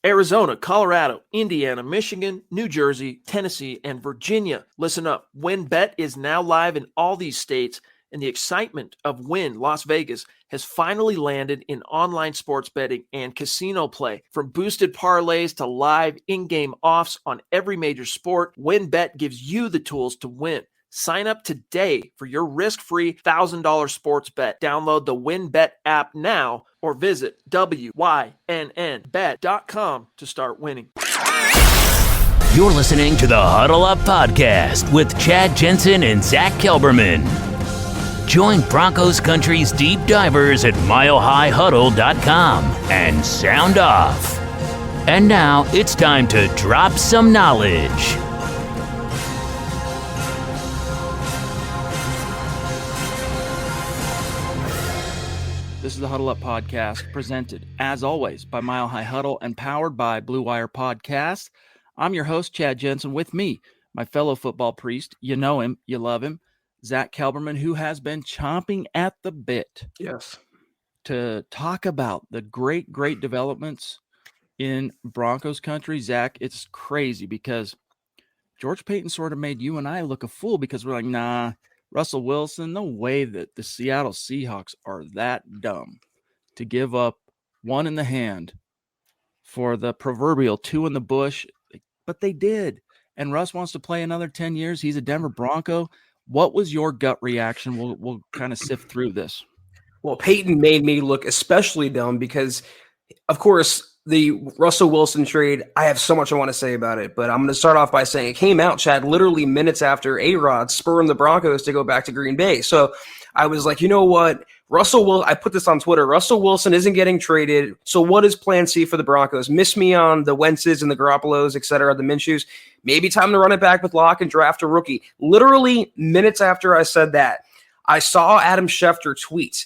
Arizona, Colorado, Indiana, Michigan, New Jersey, Tennessee, and Virginia. Listen up. WynnBET is now live in all these states, and the excitement of Wynn Las Vegas has finally landed in online sports betting and casino play. From boosted parlays to live in-game offs on every major sport, WynnBET gives you the tools to win. Sign up today for your risk-free $1,000 sports bet. Download the WynnBET app now or visit wynnbet.com to start winning. You're listening to the Huddle Up Podcast with Chad Jensen and Zack Kelberman. Join Broncos Country's deep divers at milehighhuddle.com and sound off. And now it's time to drop some knowledge. This is the Huddle Up Podcast, presented, as always, by Mile High Huddle and powered by Blue Wire Podcast. I'm your host, Chad Jensen. With me, my fellow football priest, you know him, you love him, Zack Kelberman, who has been chomping at the bit to talk about the great developments in Broncos country. Zack, it's crazy because George Paton sort of made you and I look a fool because we're like, nah, Russell Wilson, no way that the Seattle Seahawks are that dumb to give up one in the hand for the proverbial two in the bush, but they did. And Russ wants to play another 10 years. He's a Denver Bronco. What was your gut reaction? We'll kind of sift through this. Well, Peyton made me look especially dumb because, of course, the Russell Wilson trade, I have so much I want to say about it, but I'm going to start off by saying it came out, Chad, literally minutes after A-Rod spurring the Broncos to go back to Green Bay. So I was like, you know what? I put this on Twitter. Russell Wilson isn't getting traded. So what is plan C for the Broncos? Miss me on the Wentzes and the Garoppolos, et cetera, the Minshews. Maybe time to run it back with Locke and draft a rookie. Literally minutes after I said that, I saw Adam Schefter tweet,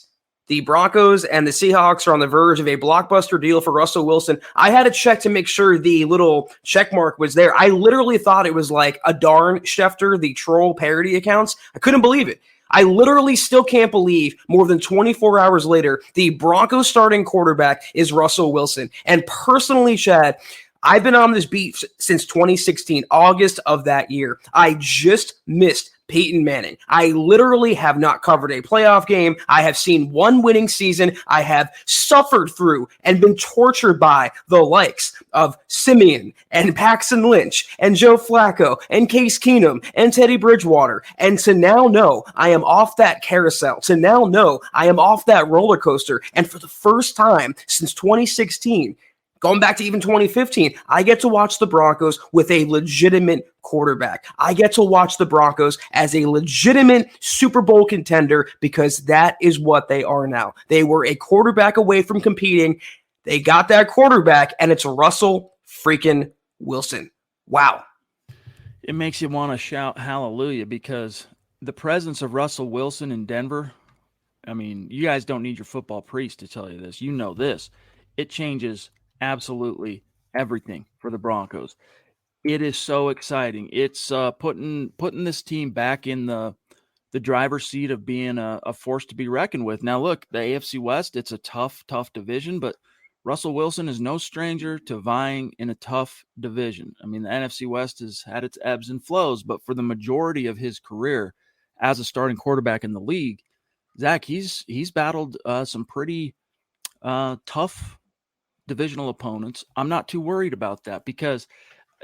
the Broncos and the Seahawks are on the verge of a blockbuster deal for Russell Wilson. I had to check to make sure the little check mark was there. I literally thought it was like a darn Schefter, the troll parody accounts. I couldn't believe it. I literally still can't believe more than 24 hours later, the Broncos starting quarterback is Russell Wilson. And personally, Chad, I've been on this beat since 2016, August of that year. I just missed Peyton Manning. I literally have not covered a playoff game. I have seen one winning season. I have suffered through and been tortured by the likes of Simeon and Paxton Lynch and Joe Flacco and Case Keenum and Teddy Bridgewater. And to now know I am off that carousel, to now know I am off that roller coaster. And for the first time since 2016, going back to even 2015, I get to watch the Broncos with a legitimate quarterback. I get to watch the Broncos as a legitimate Super Bowl contender because that is what they are now. They were a quarterback away from competing. They got that quarterback, and it's Russell freaking Wilson. Wow. It makes you want to shout hallelujah because the presence of Russell Wilson in Denver, I mean, you guys don't need your football priest to tell you this. You know this. It changes absolutely everything for the Broncos. It is so exciting. It's putting this team back in the driver's seat of being a force to be reckoned with. Now, look, the AFC West, it's a tough division, but Russell Wilson is no stranger to vying in a tough division. I mean, the NFC West has had its ebbs and flows, but for the majority of his career as a starting quarterback in the league, Zack, he's battled some pretty tough divisional opponents. I'm not too worried about that because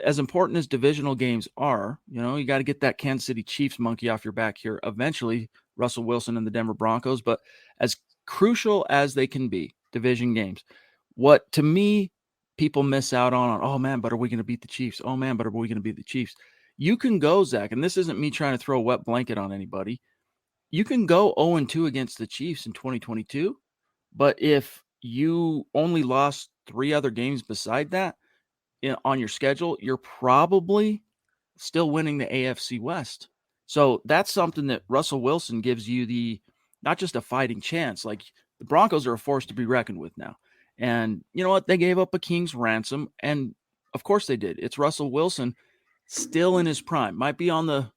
as important as divisional games are, you got to get that Kansas City Chiefs monkey off your back here eventually, Russell Wilson and the Denver Broncos. But as crucial as they can be, division games, what to me people miss out on, oh man, but are we going to beat the Chiefs? Oh man, but are we going to beat the Chiefs? You can go, Zack, and this isn't me trying to throw a wet blanket on anybody. You can go 0-2 against the Chiefs in 2022, but if you only lost 3 other games beside that on your schedule, you're probably still winning the AFC West. So that's something that Russell Wilson gives you not just a fighting chance. Like the Broncos are a force to be reckoned with now. And you know what? They gave up a king's ransom. And of course they did. It's Russell Wilson still in his prime. Might be on the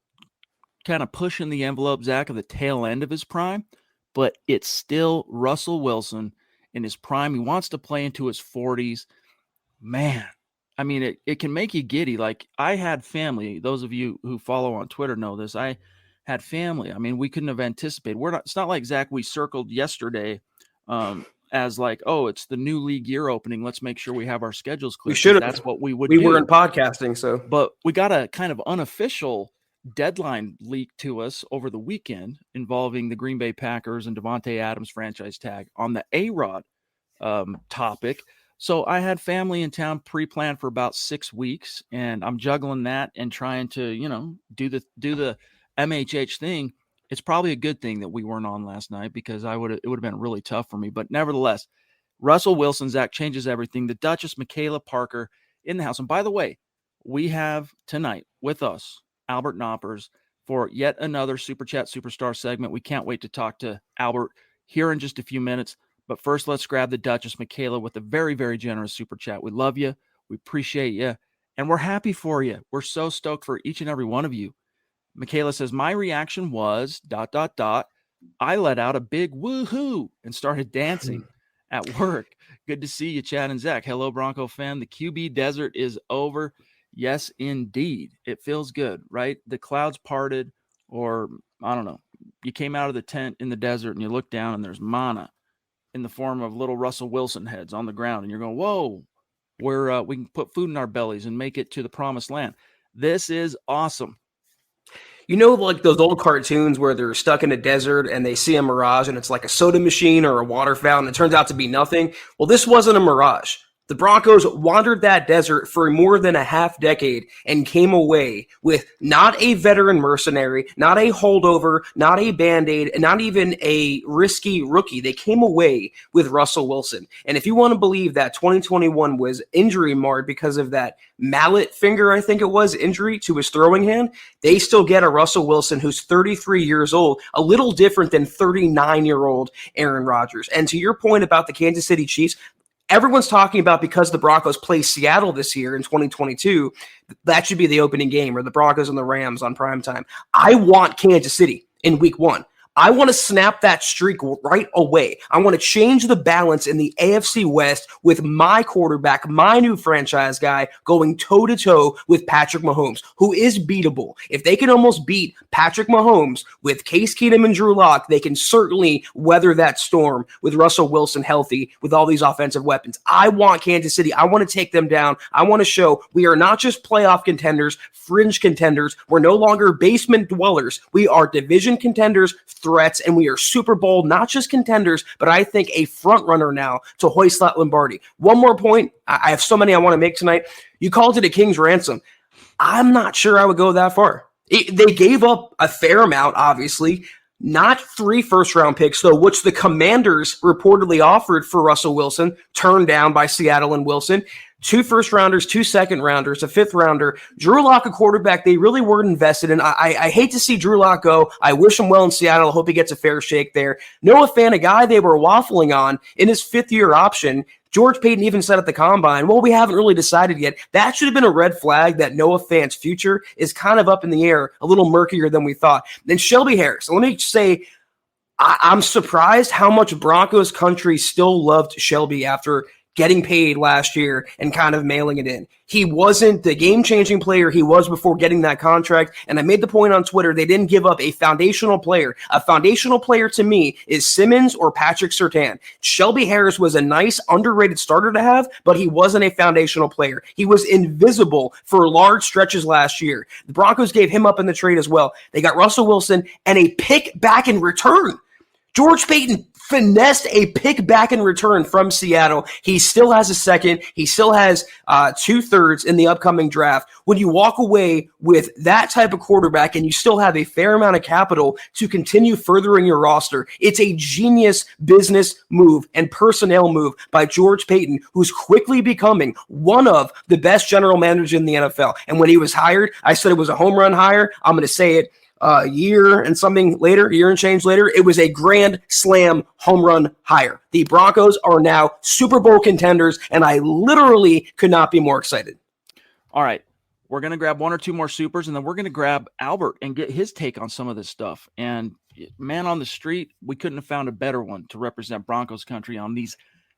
kind of pushing the envelope, Zack, of the tail end of his prime, but it's still Russell Wilson in his prime. He wants to play into his 40s. man, I mean, it can make you giddy. Like, I had family. Those of you who follow on Twitter know this. I had family. I mean, we couldn't have anticipated. It's not like, Zach, we circled yesterday as like, oh, it's the new league year opening. Let's make sure we have our schedules clear. We should have. That's what we would We do. weren't podcasting, so. But we got a kind of unofficial deadline leaked to us over the weekend involving the Green Bay Packers and Devontae Adams franchise tag on the A-Rod topic. So I had family in town pre-planned for about 6 weeks, and I'm juggling that and trying to, do the MHH thing. It's probably a good thing that we weren't on last night, because it would have been really tough for me. But nevertheless, Russell Wilson, Zach, changes everything. The Duchess, Michaela Parker, in the house. And by the way, we have tonight with us Albert Noppers for yet another Super Chat Superstar segment. We can't wait to talk to Albert here in just a few minutes. But first, let's grab the Duchess, Michaela, with a very, very generous Super Chat. We love you. We appreciate you. And we're happy for you. We're so stoked for each and every one of you. Michaela says, my reaction was ... I let out a big woohoo and started dancing at work. Good to see you, Chad and Zach. Hello, Bronco fan. The QB desert is over. Yes, indeed. It feels good, right? The clouds parted, or I don't know. You came out of the tent in the desert and you look down and there's manna in the form of little Russell Wilson heads on the ground. And you're going, whoa, we can put food in our bellies and make it to the promised land. This is awesome. Like those old cartoons where they're stuck in a desert and they see a mirage and it's like a soda machine or a water fountain. It turns out to be nothing. Well, this wasn't a mirage. The Broncos wandered that desert for more than a half decade and came away with not a veteran mercenary, not a holdover, not a Band-Aid, and not even a risky rookie. They came away with Russell Wilson. And if you want to believe that 2021 was injury marred because of that mallet finger, I think it was, injury to his throwing hand, they still get a Russell Wilson who's 33 years old, a little different than 39-year-old Aaron Rodgers. And to your point about the Kansas City Chiefs, everyone's talking about, because the Broncos play Seattle this year in 2022, that should be the opening game, or the Broncos and the Rams on primetime. I want Kansas City in week 1. I want to snap that streak right away. I want to change the balance in the AFC West with my quarterback, my new franchise guy, going toe-to-toe with Patrick Mahomes, who is beatable. If they can almost beat Patrick Mahomes with Case Keenum and Drew Lock, they can certainly weather that storm with Russell Wilson healthy, with all these offensive weapons. I want Kansas City. I want to take them down. I want to show we are not just playoff contenders, fringe contenders. We're no longer basement dwellers. We are division contenders, threats, and we are Super Bowl, not just contenders, but I think a front runner now to hoist that Lombardi. One more point. I have so many I want to make tonight. You called it a king's ransom. I'm not sure I would go that far. They gave up a fair amount, obviously. Not 3 first-round picks, though, which the Commanders reportedly offered for Russell Wilson, turned down by Seattle and Wilson. 2 first-rounders, 2 second-rounders, a 5th-rounder. Drew Lock, a quarterback they really weren't invested in. I hate to see Drew Lock go. I wish him well in Seattle. I hope he gets a fair shake there. Noah Fant, a guy they were waffling on in his 5th-year option. George Paton even said at the Combine, well, we haven't really decided yet. That should have been a red flag that Noah Fant's future is kind of up in the air, a little murkier than we thought. Then Shelby Harris. Let me say, I'm surprised how much Broncos country still loved Shelby after getting paid last year and kind of mailing it in. He wasn't the game-changing player he was before getting that contract, and I made the point on Twitter, they didn't give up a foundational player. A foundational player to me is Simmons or Patrick Surtain. Shelby Harris was a nice, underrated starter to have, but he wasn't a foundational player. He was invisible for large stretches last year. The Broncos gave him up in the trade as well. They got Russell Wilson and a pick back in return. George Paton finessed a pick back in return from Seattle. He still has a second. He still has 2/3 in the upcoming draft. When you walk away with that type of quarterback and you still have a fair amount of capital to continue furthering your roster, it's a genius business move and personnel move by George Paton, who's quickly becoming one of the best general managers in the NFL. And when he was hired, I said it was a home run hire. I'm going to say it. A year and change later, it was a grand slam home run hire. The Broncos are now Super Bowl contenders, and I literally could not be more excited. All right. We're going to grab 1 or 2 more supers, and then we're going to grab Albert and get his take on some of this stuff. And man on the street, we couldn't have found a better one to represent Broncos country on these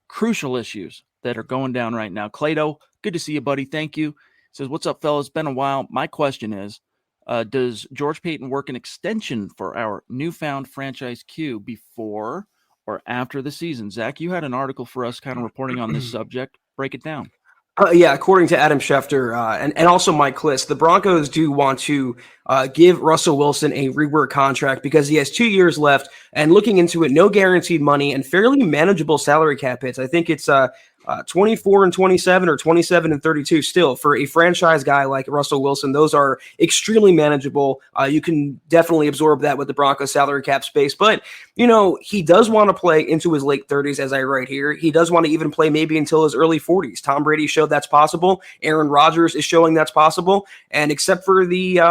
crucial issues that are going down right now. Clado, good to see you, buddy. Thank you. Says, what's up, fellas? Been a while. My question is, does George Payton work an extension for our newfound franchise Q before or after the season? Zach, you had an article for us kind of reporting on this subject. Break it down. Yeah, according to Adam Schefter and also Mike Kliss, the Broncos do want to give Russell Wilson a rework contract because he has 2 years left. And looking into it, no guaranteed money and fairly manageable salary cap hits. I think it's 24 and 27 or 27 and 32 still for a franchise guy like Russell Wilson. Those are extremely manageable. You can definitely absorb that with the Broncos salary cap space. But, you know, he does want to play into his late 30s, as I write here. He does want to even play maybe until his early 40s. Tom Brady showed that's possible. Aaron Rodgers is showing that's possible. And except for the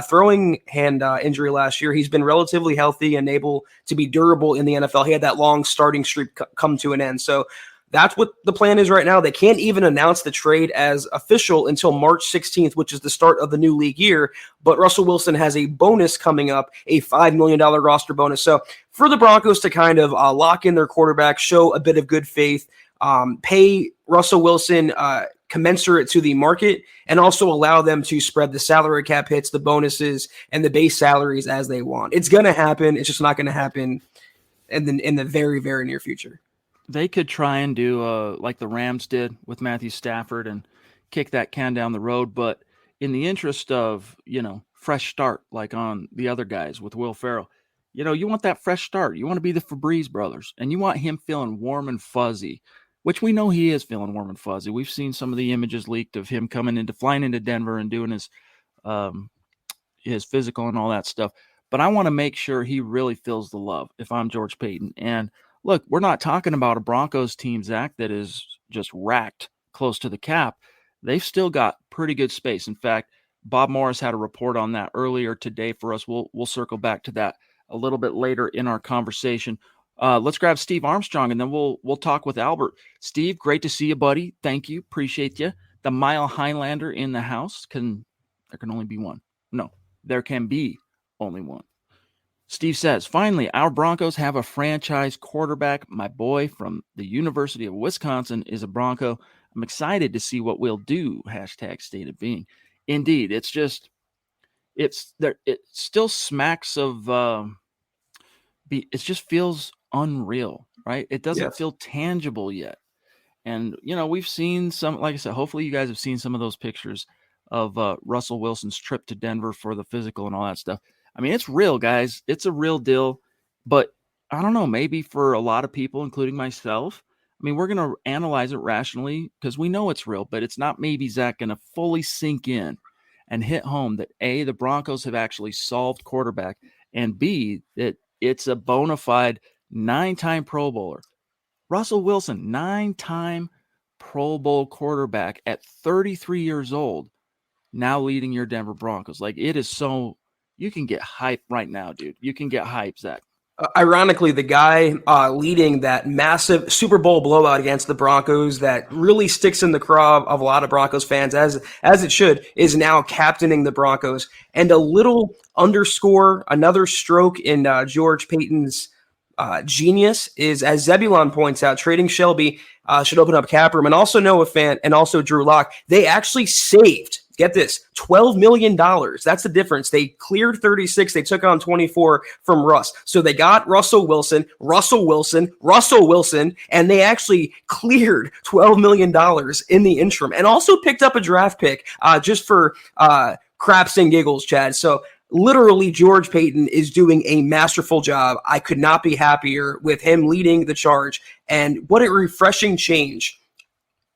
throwing hand injury last year, he's been relatively healthy and able to be durable in the NFL. He had that long starting streak come to an end. So that's what the plan is right now. They can't even announce the trade as official until March 16th, which is the start of the new league year. But Russell Wilson has a bonus coming up, a $5 million roster bonus. So for the Broncos to kind of lock in their quarterback, show a bit of good faith, pay Russell Wilson commensurate to the market, and also allow them to spread the salary cap hits, the bonuses, and the base salaries as they want. It's going to happen. It's just not going to happen in the very, very near future. They could try and do like the Rams did with Matthew Stafford and kick that can down the road. But in the interest of, you know, fresh start, like on the other guys with Will Ferrell, you know, you want that fresh start. You want to be the Febreze brothers, and you want him feeling warm and fuzzy, which we know he is feeling warm and fuzzy. We've seen some of the images leaked of him flying into Denver and doing his physical and all that stuff. But I want to make sure he really feels the love if I'm George Payton. And look, we're not talking about a Broncos team, Zach, that is just racked close to the cap. They've still got pretty good space. In fact, Bob Morris had a report on that earlier today for us. We'll circle back to that a little bit later in our conversation. Let's grab Steve Armstrong, and then we'll talk with Albert. Steve, great to see you, buddy. Thank you. Appreciate you. The Mile Highlander in the house. There can only be one. No, there can be only one. Steve says, finally, our Broncos have a franchise quarterback. My boy from the University of Wisconsin is a Bronco. I'm excited to see what we'll do. Hashtag state of being. Indeed, it's just, it's there. It still smacks of, it just feels unreal, right? It doesn't feel tangible yet. And, you know, we've seen some, like I said, hopefully you guys have seen some of those pictures of Russell Wilson's trip to Denver for the physical and all that stuff. I mean, it's real, guys. It's a real deal. But I don't know, maybe for a lot of people, including myself, I mean, we're going to analyze it rationally because we know it's real, but it's not maybe, Zach, going to fully sink in and hit home that A, the Broncos have actually solved quarterback, and B, that it's a bona fide 9-time Pro Bowler. Russell Wilson, 9-time Pro Bowl quarterback at 33 years old, now leading your Denver Broncos. Like, it is so... You can get hype right now, dude. You can get hype, Zach. Ironically, the guy leading that massive Super Bowl blowout against the Broncos that really sticks in the craw of a lot of Broncos fans, as it should, is now captaining the Broncos. And a little underscore, another stroke in George Payton's genius is, as Zebulon points out, trading Shelby should open up cap room. And also Noah Fant and also Drew Lock, they actually saved, get this, $12 million. That's the difference. They cleared 36. They took on 24 from Russ. So they got Russell Wilson, and they actually cleared $12 million in the interim and also picked up a draft pick just for craps and giggles, Chad. So literally, George Payton is doing a masterful job. I could not be happier with him leading the charge. And what a refreshing change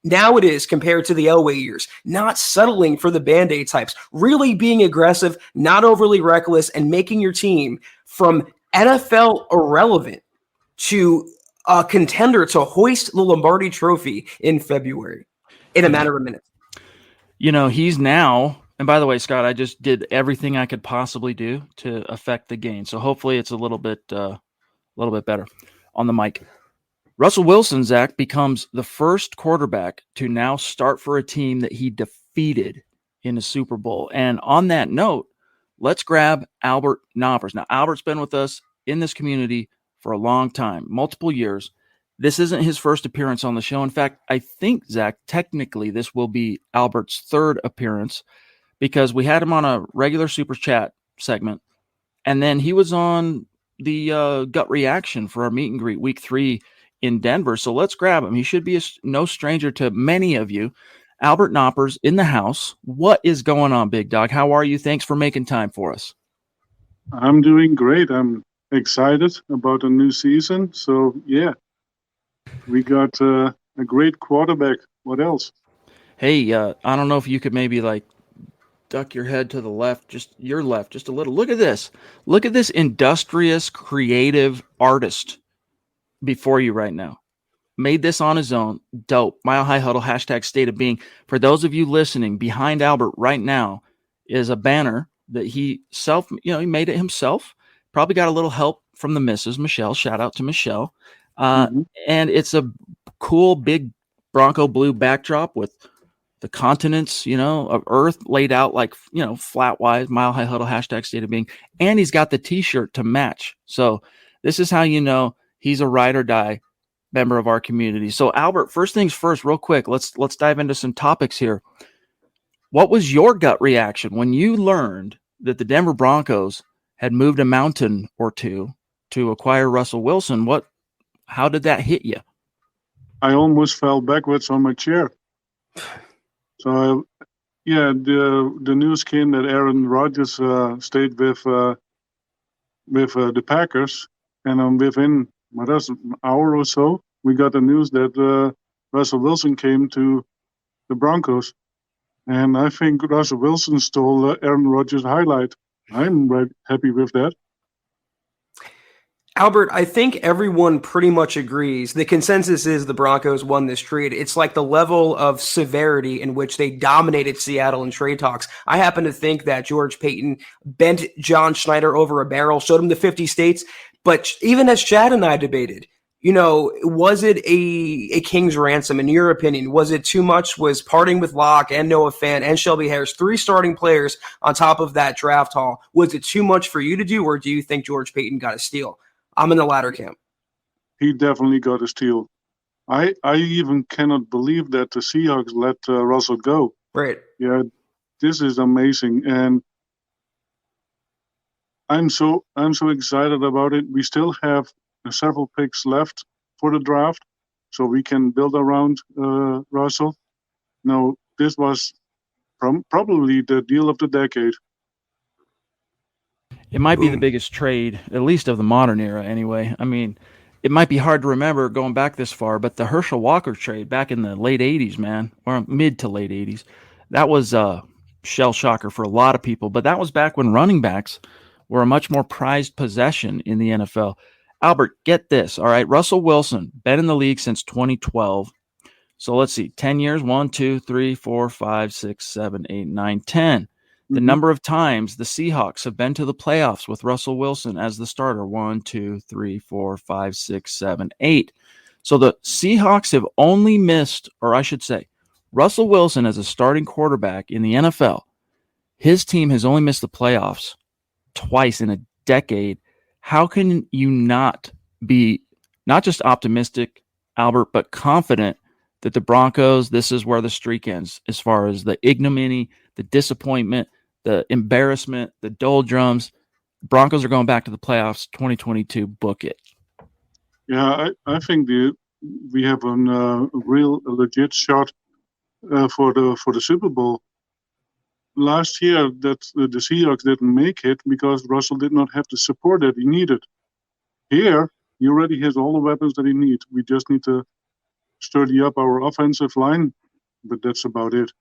now it is compared to the Elway years. Not settling for the Band-Aid types, really being aggressive, not overly reckless, and making your team from NFL irrelevant to a contender to hoist the Lombardi Trophy in February in a matter of minutes. You know, he's now... And by the way, Scott, I just did everything I could possibly do to affect the gain. So hopefully it's a little bit better on the mic. Russell Wilson, Zach, becomes the first quarterback to now start for a team that he defeated in a Super Bowl. And on that note, let's grab Albert Noppers. Now, Albert's been with us in this community for a long time, multiple years. This isn't his first appearance on the show. In fact, I think, Zach, technically this will be Albert's third appearance because we had him on a regular Super Chat segment, and then he was on the gut reaction for our meet and greet week 3 in Denver. So let's grab him. He should be no stranger to many of you. Albert Noppers in the house. What is going on, big dog? How are you? Thanks for making time for us. I'm doing great. I'm excited about a new season. So, yeah, we got a great quarterback. What else? Hey, I don't know if you could maybe duck your head to the left, just your left, just a little. Look at this. Look at this industrious, creative artist before you right now. Made this on his own. Dope. Mile High Huddle, #state of being. For those of you listening, behind Albert right now is a banner that he made it himself. Probably got a little help from the missus, Michelle. Shout out to Michelle. And it's a cool, big Bronco blue backdrop with the continents, of Earth laid out flat-wise, Mile High Huddle, #state of being. And he's got the T-shirt to match. So this is how you know he's a ride or die member of our community. So Albert, first things first, real quick, let's dive into some topics here. What was your gut reaction when you learned that the Denver Broncos had moved a mountain or two to acquire Russell Wilson? How did that hit you? I almost fell backwards on my chair. So, the news came that Aaron Rodgers stayed with the Packers, and within an hour or so, we got the news that Russell Wilson came to the Broncos. And I think Russell Wilson stole Aaron Rodgers' highlight. I'm right happy with that. Albert, I think everyone pretty much agrees. The consensus is the Broncos won this trade. It's like the level of severity in which they dominated Seattle in trade talks. I happen to think that George Payton bent John Schneider over a barrel, showed him the 50 states. But even as Chad and I debated, was it a king's ransom in your opinion? Was it too much? Was parting with Locke and Noah Fant and Shelby Harris, 3 starting players on top of that draft haul? Was it too much for you to do, or do you think George Payton got a steal? I'm in the latter camp. He definitely got a steal. I even cannot believe that the Seahawks let Russell go. Right. Yeah, this is amazing, and I'm so excited about it. We still have several picks left for the draft, so we can build around Russell. Now, this was probably the deal of the decade. It might be the biggest trade, at least of the modern era anyway. I mean, it might be hard to remember going back this far, but the Herschel Walker trade back in the late 80s, man, or mid to late 80s, that was a shell shocker for a lot of people. But that was back when running backs were a much more prized possession in the NFL. Albert, get this, all right? Russell Wilson, been in the league since 2012. So let's see, 10 years, 1, 2, 3, 4, 5, 6, 7, 8, 9, 10. The number of times the Seahawks have been to the playoffs with Russell Wilson as the starter. 1, 2, 3, 4, 5, 6, 7, 8. So the Seahawks have only missed, or I should say, Russell Wilson as a starting quarterback in the NFL, his team has only missed the playoffs twice in a decade. How can you not be not just optimistic, Albert, but confident that the Broncos, this is where the streak ends as far as the ignominy, the disappointment, the embarrassment, the doldrums? Broncos are going back to the playoffs 2022. Book it. Yeah, I think we have a legit shot for the Super Bowl. Last year, that the Seahawks didn't make it because Russell did not have the support that he needed. Here, he already has all the weapons that he needs. We just need to sturdy up our offensive line, but that's about it.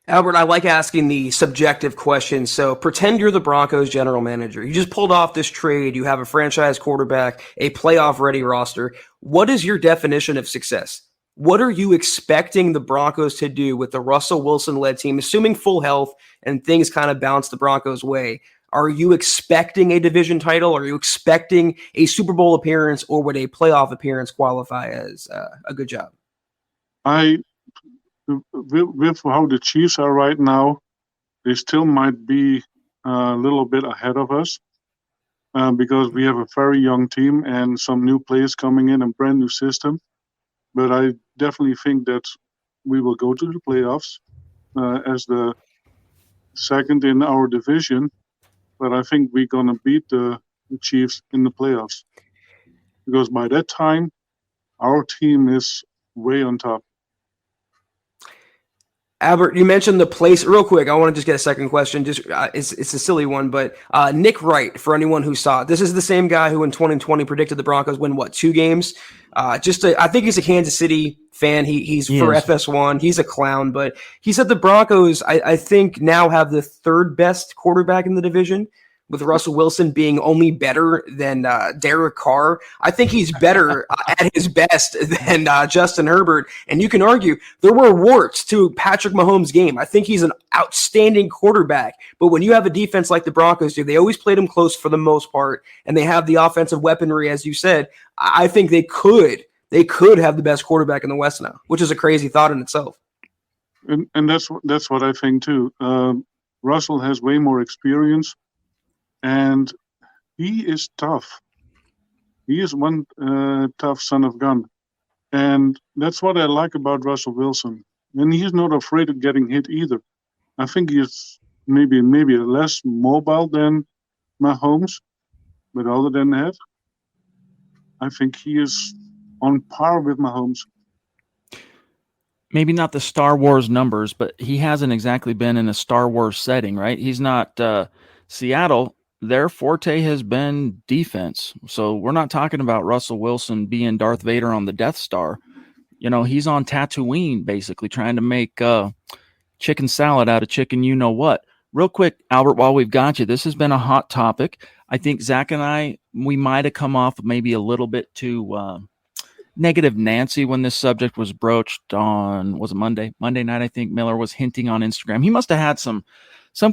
Albert, I like asking the subjective questions. So pretend you're the Broncos general manager. You just pulled off this trade. You have a franchise quarterback, a playoff-ready roster. What is your definition of success? What are you expecting the Broncos to do with the Russell Wilson-led team, assuming full health and things kind of bounce the Broncos' way? Are you expecting a division title? Are you expecting a Super Bowl appearance, or would a playoff appearance qualify as a good job? With how the Chiefs are right now, they still might be a little bit ahead of us. because we have a very young team and some new players coming in and brand new system. But I definitely think that we will go to the playoffs as the second in our division. But I think we're going to beat the Chiefs in the playoffs, because by that time, our team is way on top. Albert, you mentioned the place real quick. I want to just get a second question. Just it's a silly one, but Nick Wright, for anyone who saw it, this is the same guy who in 2020 predicted the Broncos win 2 games. I think he's a Kansas City fan. He's for FS1. He's a clown, but he said the Broncos, I think, now have the 3rd best quarterback in the division, with Russell Wilson being only better than Derek Carr. I think he's better at his best than Justin Herbert. And you can argue there were warts to Patrick Mahomes' game. I think he's an outstanding quarterback. But when you have a defense like the Broncos do, they always played him close for the most part, and they have the offensive weaponry, as you said. I think they could have the best quarterback in the West now, which is a crazy thought in itself. And that's what I think too. Russell has way more experience. And he is tough. He is one tough son of gun. And that's what I like about Russell Wilson. And he's not afraid of getting hit either. I think he's maybe less mobile than Mahomes. But other than that, I think he is on par with Mahomes. Maybe not the Star Wars numbers, but he hasn't exactly been in a Star Wars setting, right? He's not Seattle. Their forte has been defense. So we're not talking about Russell Wilson being Darth Vader on the Death Star. He's on Tatooine, basically, trying to make chicken salad out of chicken you-know-what. Real quick, Albert, while we've got you, this has been a hot topic. I think Zach and I, we might have come off maybe a little bit too negative Nancy when this subject was broached on, was it Monday? Monday night, I think Miller was hinting on Instagram. He must have had some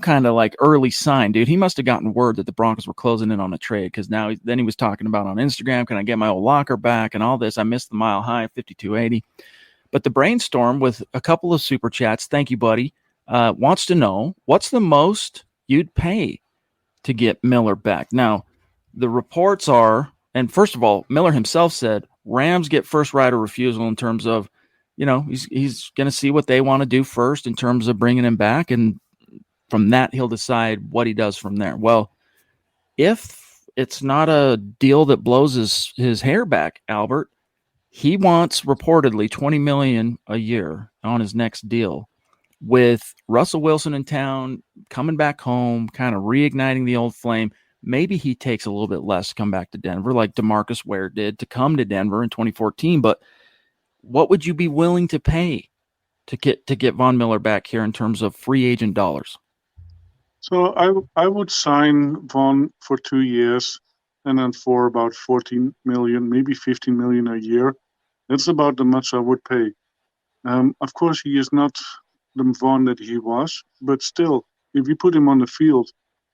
kind of like early sign, dude. He must have gotten word that the Broncos were closing in on a trade, because then he was talking about on Instagram, can I get my old locker back and all this. I missed the mile high, 5280. But the brainstorm with a couple of super chats, thank you, buddy, wants to know, what's the most you'd pay to get Miller back? Now, the reports are, and first of all, Miller himself said Rams get first right of refusal in terms of, he's going to see what they want to do first in terms of bringing him back, and from that, he'll decide what he does from there. Well, if it's not a deal that blows his hair back, Albert, he wants reportedly $20 million a year on his next deal, with Russell Wilson in town, coming back home, kind of reigniting the old flame. Maybe he takes a little bit less to come back to Denver, like DeMarcus Ware did to come to Denver in 2014. But what would you be willing to pay to get Von Miller back here in terms of free agent dollars? So I would sign Von for 2 years, and then for about 14 million, maybe 15 million a year. That's about the much I would pay. Of course, he is not the Von that he was, but still, if you put him on the field,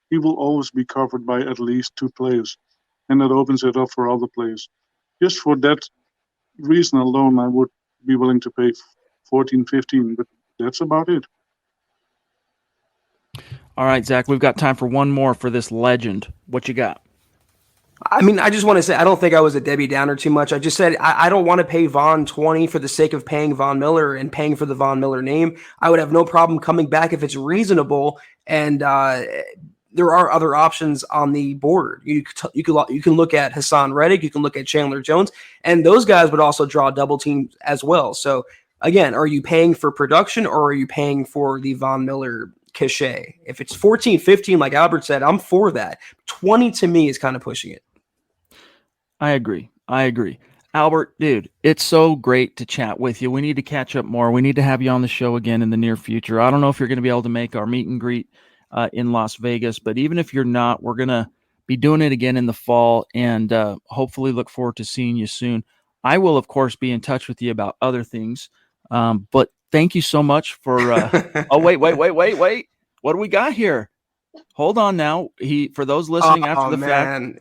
he will always be covered by at least 2 players, and that opens it up for other players. Just for that reason alone, I would be willing to pay 14, 15, but that's about it. All right, Zach, we've got time for one more for this legend. What you got? I mean, I just want to say, I don't think I was a Debbie Downer too much. I just said I don't want to pay Von 20 for the sake of paying Von Miller and paying for the Von Miller name. I would have no problem coming back if it's reasonable, and there are other options on the board. You can look at Hassan Reddick, you can look at Chandler Jones, and those guys would also draw double teams as well. So again, are you paying for production, or are you paying for the Von Miller cachet? If it's 14, 15, like Albert said, I'm for that. 20 to me is kind of pushing it. I agree. Albert, dude, it's so great to chat with you. We need to catch up more. We need to have you on the show again in the near future. I don't know if you're going to be able to make our meet and greet in Las Vegas, but even if you're not, we're going to be doing it again in the fall, and hopefully look forward to seeing you soon. I will, of course, be in touch with you about other things, but thank you so much for oh, wait. What do we got here? Hold on now. For those listening after the fact,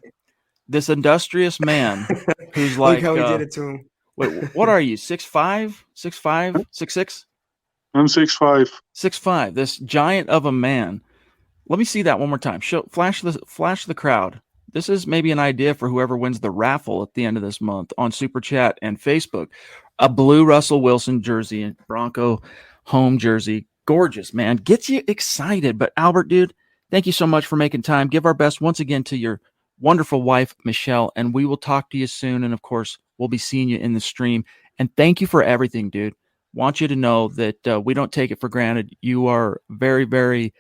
this industrious man who's like, look how he did it to him. Wait, what are you? 6'5", 6'5", 6'6"? I'm 6'5". 6'5". This giant of a man. Let me see that one more time. Flash the crowd. this is maybe an idea for whoever wins the raffle at the end of this month on Super Chat and Facebook. A blue Russell Wilson jersey and Bronco home jersey. Gorgeous, man. Gets you excited. But Albert, dude, thank you so much for making time. Give our best once again to your wonderful wife, Michelle, and we will talk to you soon. And of course, we'll be seeing you in the stream. And thank you for everything, dude. Want you to know that we don't take it for granted. You are very, very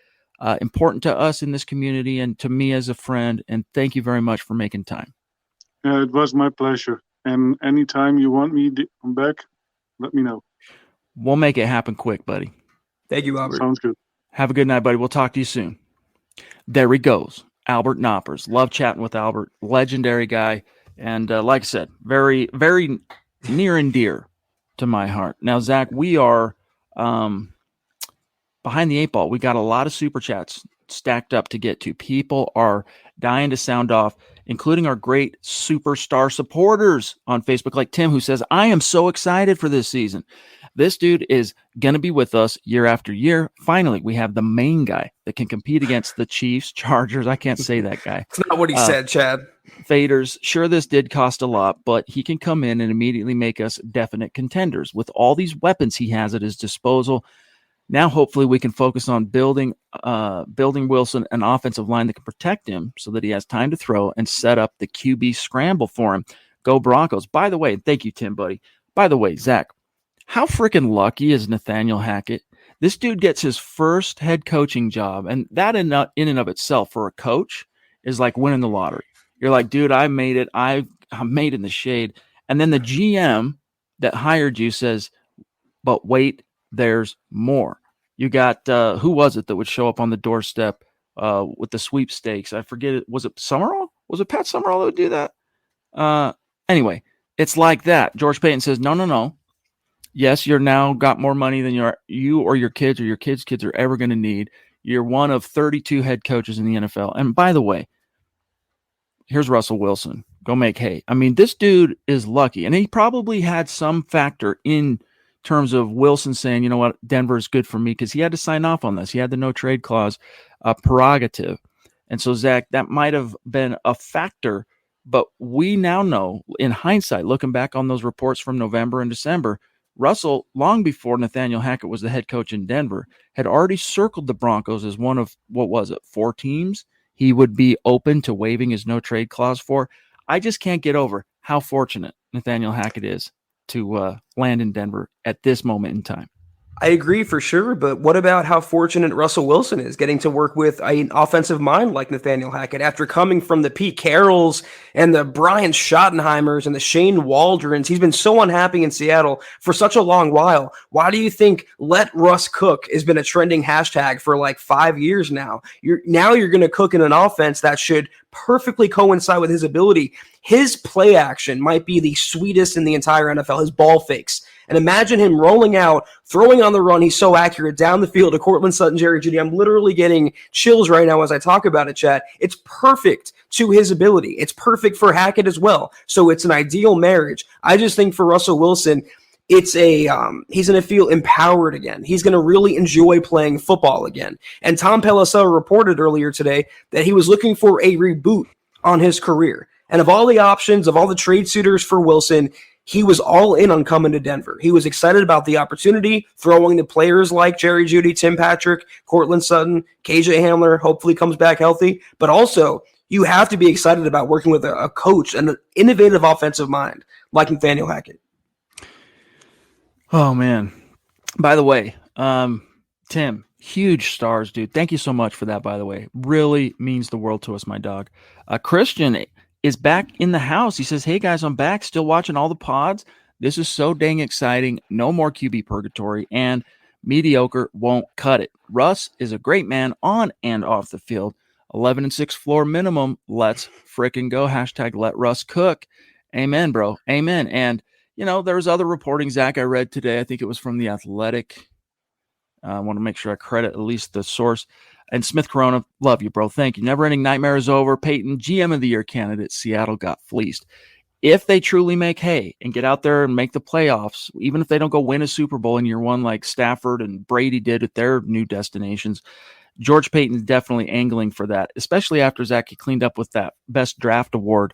important to us in this community and to me as a friend. And thank you very much for making time. Yeah, it was my pleasure. And anytime you want me to come back, let me know. We'll make it happen quick, buddy. Thank you, Albert. Sounds good. Have a good night, buddy. We'll talk to you soon. There he goes, Albert Noppers. Love chatting with Albert. Legendary guy. And like I said, very, very near and dear to my heart. Now, Zach, we are behind the eight ball. We got a lot of super chats stacked up to get to. People are dying to sound off, including our great superstar supporters on Facebook, like Tim, who says, I am so excited for this season. This dude is going to be with us year after year. Finally, we have the main guy that can compete against the Chiefs, Chargers. I can't say that guy. It's not what he said, Chad. Faders. Sure, this did cost a lot, but he can come in and immediately make us definite contenders. With all these weapons he has at his disposal, now hopefully we can focus on building Wilson an offensive line that can protect him so that he has time to throw and set up the QB scramble for him. Go Broncos. By the way, thank you, Tim, buddy. By the way, Zach, how freaking lucky is Nathaniel Hackett? This dude gets his first head coaching job, and that in and of itself for a coach is like winning the lottery. You're like, dude, I made it. I'm made in the shade. And then the GM that hired you says, but wait, there's more. You got, who was it that would show up on the doorstep with the sweepstakes? I forget it. Was it Summerall? Was it Pat Summerall that would do that? Anyway, it's like that. George Payton says, no. Yes, you're now got more money than you or your kids are ever going to need. You're one of 32 head coaches in the NFL. And by the way, here's Russell Wilson. Go make hay. I mean, this dude is lucky. And he probably had some factor in terms of Wilson saying, you know what, Denver is good for me, because he had to sign off on this. He had the no trade clause prerogative. And so, Zach, that might have been a factor. But we now know, in hindsight, looking back on those reports from November and December, Russell, long before Nathaniel Hackett was the head coach in Denver, had already circled the Broncos as one of, 4 teams he would be open to waiving his no-trade clause for. I just can't get over how fortunate Nathaniel Hackett is to land in Denver at this moment in time. I agree for sure, but what about how fortunate Russell Wilson is getting to work with an offensive mind like Nathaniel Hackett after coming from the Pete Carrolls and the Brian Schottenheimers and the Shane Waldrons? He's been so unhappy in Seattle for such a long while. Why do you think "Let Russ Cook" has been a trending hashtag for like 5 years now? You're going to cook in an offense that should perfectly coincide with his ability. His play action might be the sweetest in the entire NFL, his ball fakes. And imagine him rolling out, throwing on the run. He's so accurate down the field to Cortland Sutton, Jerry Jeudy. I'm literally getting chills right now as I talk about it, Chad. It's perfect to his ability. It's perfect for Hackett as well. So it's an ideal marriage. I just think for Russell Wilson, it's he's going to feel empowered again. He's going to really enjoy playing football again. And Tom Pelissero reported earlier today that he was looking for a reboot on his career. And of all the options, of all the trade suitors for Wilson, he was all in on coming to Denver. He was excited about the opportunity, throwing to players like Jerry Jeudy, Tim Patrick, Cortland Sutton, KJ Hamler, hopefully comes back healthy. But also, you have to be excited about working with a coach and an innovative offensive mind like Nathaniel Hackett. Oh, man. By the way, Tim, huge stars, dude. Thank you so much for that, by the way. Really means the world to us, my dog. Christian is back in the house. He says, hey, guys, I'm back. Still watching all the pods. This is so dang exciting. No more QB purgatory, and mediocre won't cut it. Russ is a great man on and off the field. 11-6 floor minimum. Let's frickin' go. Hashtag let Russ cook. Amen, bro. Amen. And, there was other reporting, Zach, I read today. I think it was from The Athletic. I want to make sure I credit at least the source. And Smith Corona, love you, bro. Thank you. Never Ending Nightmare is over. Peyton, GM of the Year candidate. Seattle got fleeced. If they truly make hay and get out there and make the playoffs, even if they don't go win a Super Bowl in year one like Stafford and Brady did at their new destinations, George Payton's definitely angling for that, especially after Zach cleaned up with that best draft award,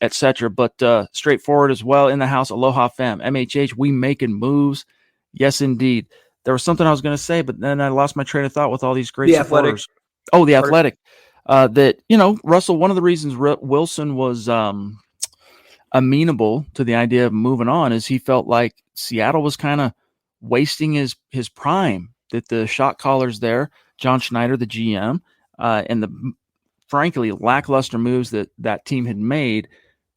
etc. But straightforward as well. In the house, Aloha fam, MHH, we making moves. Yes, indeed. There was something I was going to say, but then I lost my train of thought with all these great supporters. Oh, the Athletic. That, Russell, one of the reasons Wilson was amenable to the idea of moving on is he felt like Seattle was kind of wasting his prime, that the shot callers there, John Schneider, the GM, and the frankly lackluster moves that team had made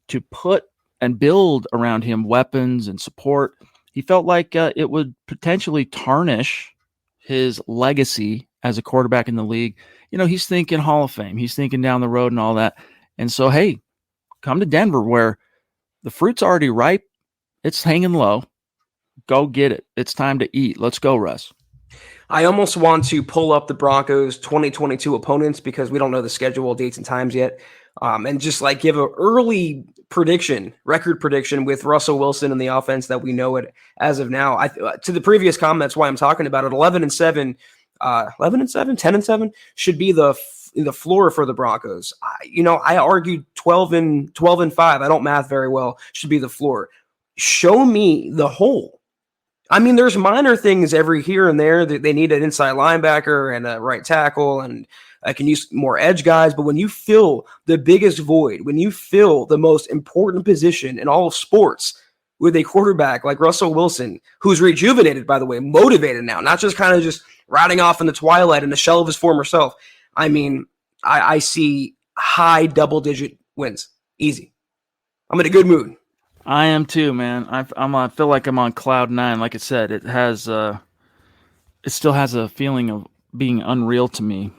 to put and build around him weapons and support. He felt like it would potentially tarnish his legacy as a quarterback in the league. He's thinking Hall of Fame. He's thinking down the road and all that. And so, hey, come to Denver where the fruit's already ripe. It's hanging low. Go get it. It's time to eat. Let's go, Russ. I almost want to pull up the Broncos 2022 opponents because we don't know the schedule, dates, and times yet. And just like give an early record prediction with Russell Wilson and the offense that we know it as of now. To the previous comment, that's why I'm talking about it. 11-7, 10-7 should be the floor for the Broncos. I argued 12-5. I don't math very well. Should be the floor. Show me the hole. I mean, there's minor things every here and there that they need an inside linebacker and a right tackle, and I can use more edge guys. But when you fill the biggest void, when you fill the most important position in all of sports with a quarterback like Russell Wilson, who's rejuvenated, by the way, motivated now, not just kind of just riding off in the twilight in the shell of his former self. I mean, I see high double-digit wins. Easy. I'm in a good mood. I am too, man. I feel like I'm on cloud nine. Like I said, it still has a feeling of being unreal to me.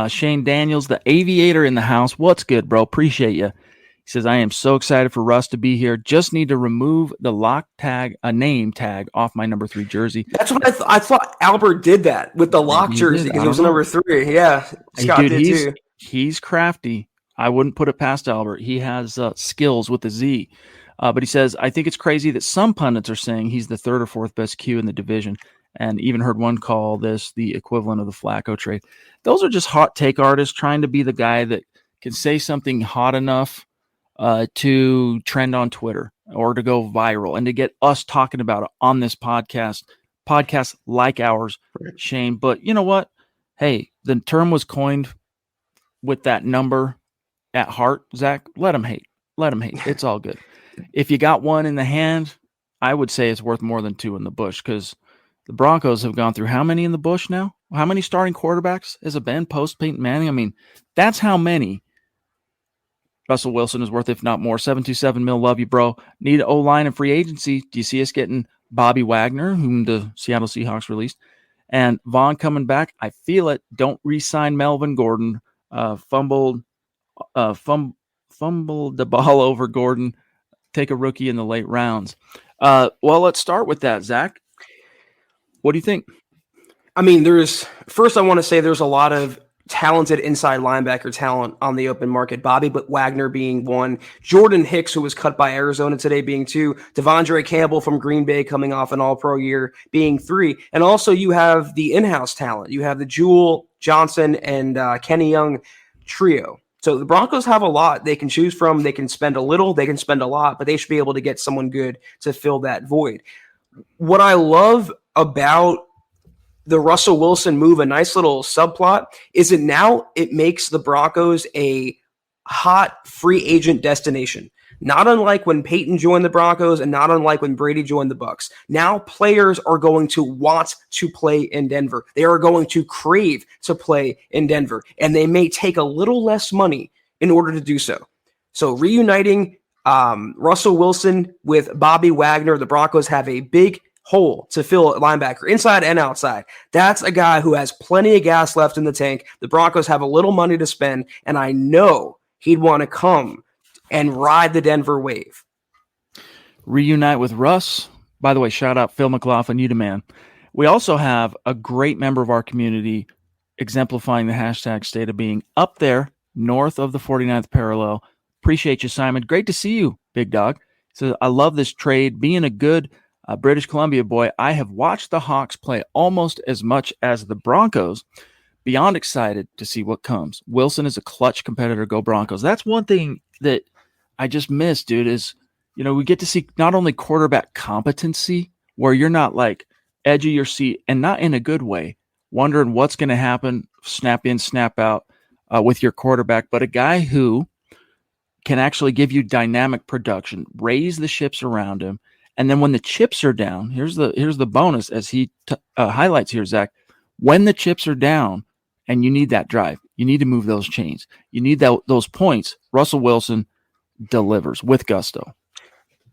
Shane Daniels, the aviator in the house. What's good, bro? Appreciate you. He says, I am so excited for Russ to be here. Just need to remove the name tag off my number 3 jersey. That's what I thought Albert did that with the lock jersey because it was number 3. Yeah. Scott did too. He's crafty. I wouldn't put it past Albert. He has skills with the Z. But he says, I think it's crazy that some pundits are saying he's the 3rd or 4th best Q in the division, and even heard one call this the equivalent of the Flacco trade. Those are just hot take artists trying to be the guy that can say something hot enough to trend on Twitter or to go viral and to get us talking about it on this podcasts like ours, Shane. But you know what? Hey, the term was coined with that number at heart, Zach. Let him hate. It's all good. If you got one in the hand, I would say it's worth more than 2 in the bush, because the Broncos have gone through how many in the bush now? How many starting quarterbacks has it been post Peyton Manning? I mean, that's how many Russell Wilson is worth, if not more. 727 mil, love you, bro. Need an O-line and free agency. Do you see us getting Bobby Wagner, whom the Seattle Seahawks released, and Vaughn coming back? I feel it. Don't re-sign Melvin Gordon. Fumbled the ball over Gordon. Take a rookie in the late rounds. Well, let's start with that, Zach. What do you think? I mean, first I want to say there's a lot of talented inside linebacker talent on the open market. Bobby Wagner being 1, Jordan Hicks, who was cut by Arizona today, being 2, Devondre Campbell from Green Bay coming off an all-pro year being 3. And also you have the in-house talent. You have the Jewel, Johnson, and Kenny Young trio. So the Broncos have a lot they can choose from. They can spend a little, they can spend a lot, but they should be able to get someone good to fill that void. What I love about the Russell Wilson move, a nice little subplot, is that now it makes the Broncos a hot free agent destination. Not unlike when Peyton joined the Broncos and not unlike when Brady joined the Bucs. Now players are going to want to play in Denver. They are going to crave to play in Denver, and they may take a little less money in order to do so. So reuniting Russell Wilson with Bobby Wagner, the Broncos have a big hole to fill at linebacker, inside and outside. That's a guy who has plenty of gas left in the tank. The Broncos have a little money to spend, and I know he'd want to come and ride the Denver wave. Reunite with Russ. By the way, shout out Phil McLaughlin, you the man. We also have a great member of our community exemplifying the hashtag state of being up there north of the 49th parallel. Appreciate you, Simon. Great to see you, big dog. So I love this trade. Being a good British Columbia boy, I have watched the Hawks play almost as much as the Broncos, beyond excited to see what comes. Wilson is a clutch competitor. Go Broncos. That's one thing that I just missed, dude, is, we get to see not only quarterback competency, where you're not like edge of your seat, and not in a good way, wondering what's going to happen, snap in, snap out with your quarterback, but a guy who can actually give you dynamic production, raise the ships around him. And then when the chips are down, here's the bonus, as he highlights here, Zach. When the chips are down and you need that drive, you need to move those chains, you need those points, Russell Wilson delivers with gusto.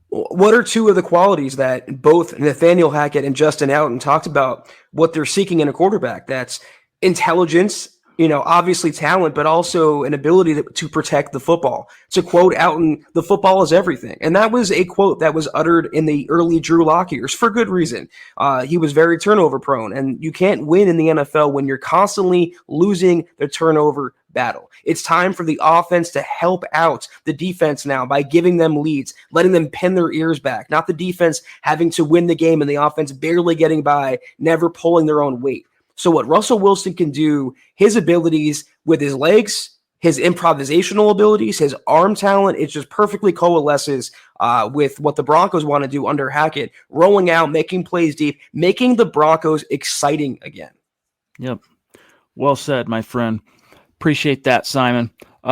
What are two of the qualities that both Nathaniel Hackett and Justin Outen talked about, what they're seeking in a quarterback? That's intelligence, obviously talent, but also an ability to protect the football. To quote Outen, the football is everything. And that was a quote that was uttered in the early Drew Lock years for good reason. He was very turnover prone, and you can't win in the NFL when you're constantly losing the turnover battle. It's time for the offense to help out the defense now by giving them leads, letting them pin their ears back, not the defense having to win the game and the offense barely getting by, never pulling their own weight. So what Russell Wilson can do, his abilities with his legs, his improvisational abilities, his arm talent, it just perfectly coalesces with what the Broncos want to do under Hackett, rolling out, making plays deep, making the Broncos exciting again. Yep. Well said, my friend. Appreciate that, Simon.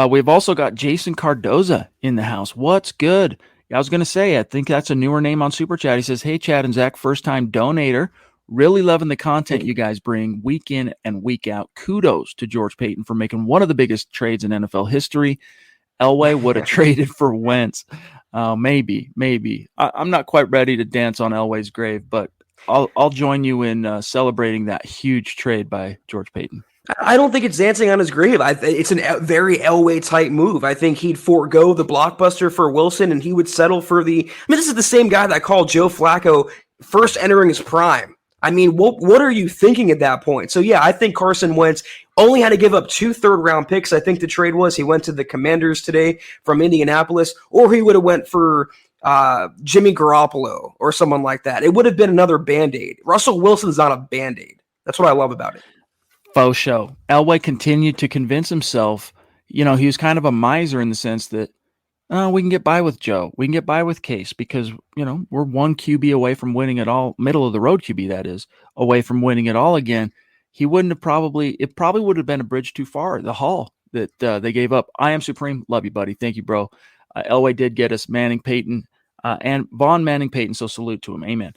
We've also got Jason Cardoza in the house. What's good? I was going to say, I think that's a newer name on Super Chat. He says, hey, Chad and Zach, first-time donator. Really loving the content you guys bring week in and week out. Kudos to George Paton for making one of the biggest trades in NFL history. Elway would have traded for Wentz. Maybe. I'm not quite ready to dance on Elway's grave, but I'll join you in celebrating that huge trade by George Paton. I don't think it's dancing on his grave. It's a very Elway type move. I think he'd forego the blockbuster for Wilson, and he would settle for this is the same guy that called Joe Flacco first entering his prime. I mean, what are you thinking at that point? So, yeah, I think Carson Wentz only had to give up 2 third-round picks. I think the trade was he went to the Commanders today from Indianapolis, or he would have went for Jimmy Garoppolo or someone like that. It would have been another Band-Aid. Russell Wilson's not a Band-Aid. That's what I love about it. Faux show. Elway continued to convince himself, he was kind of a miser in the sense that we can get by with Joe. We can get by with Case because, we're one QB away from winning it all, middle of the road QB, that is, away from winning it all again. It probably would have been a bridge too far, the haul that they gave up. I am supreme. Love you, buddy. Thank you, bro. Elway did get us Manning Payton and Vaughn Manning Payton, so salute to him. Amen.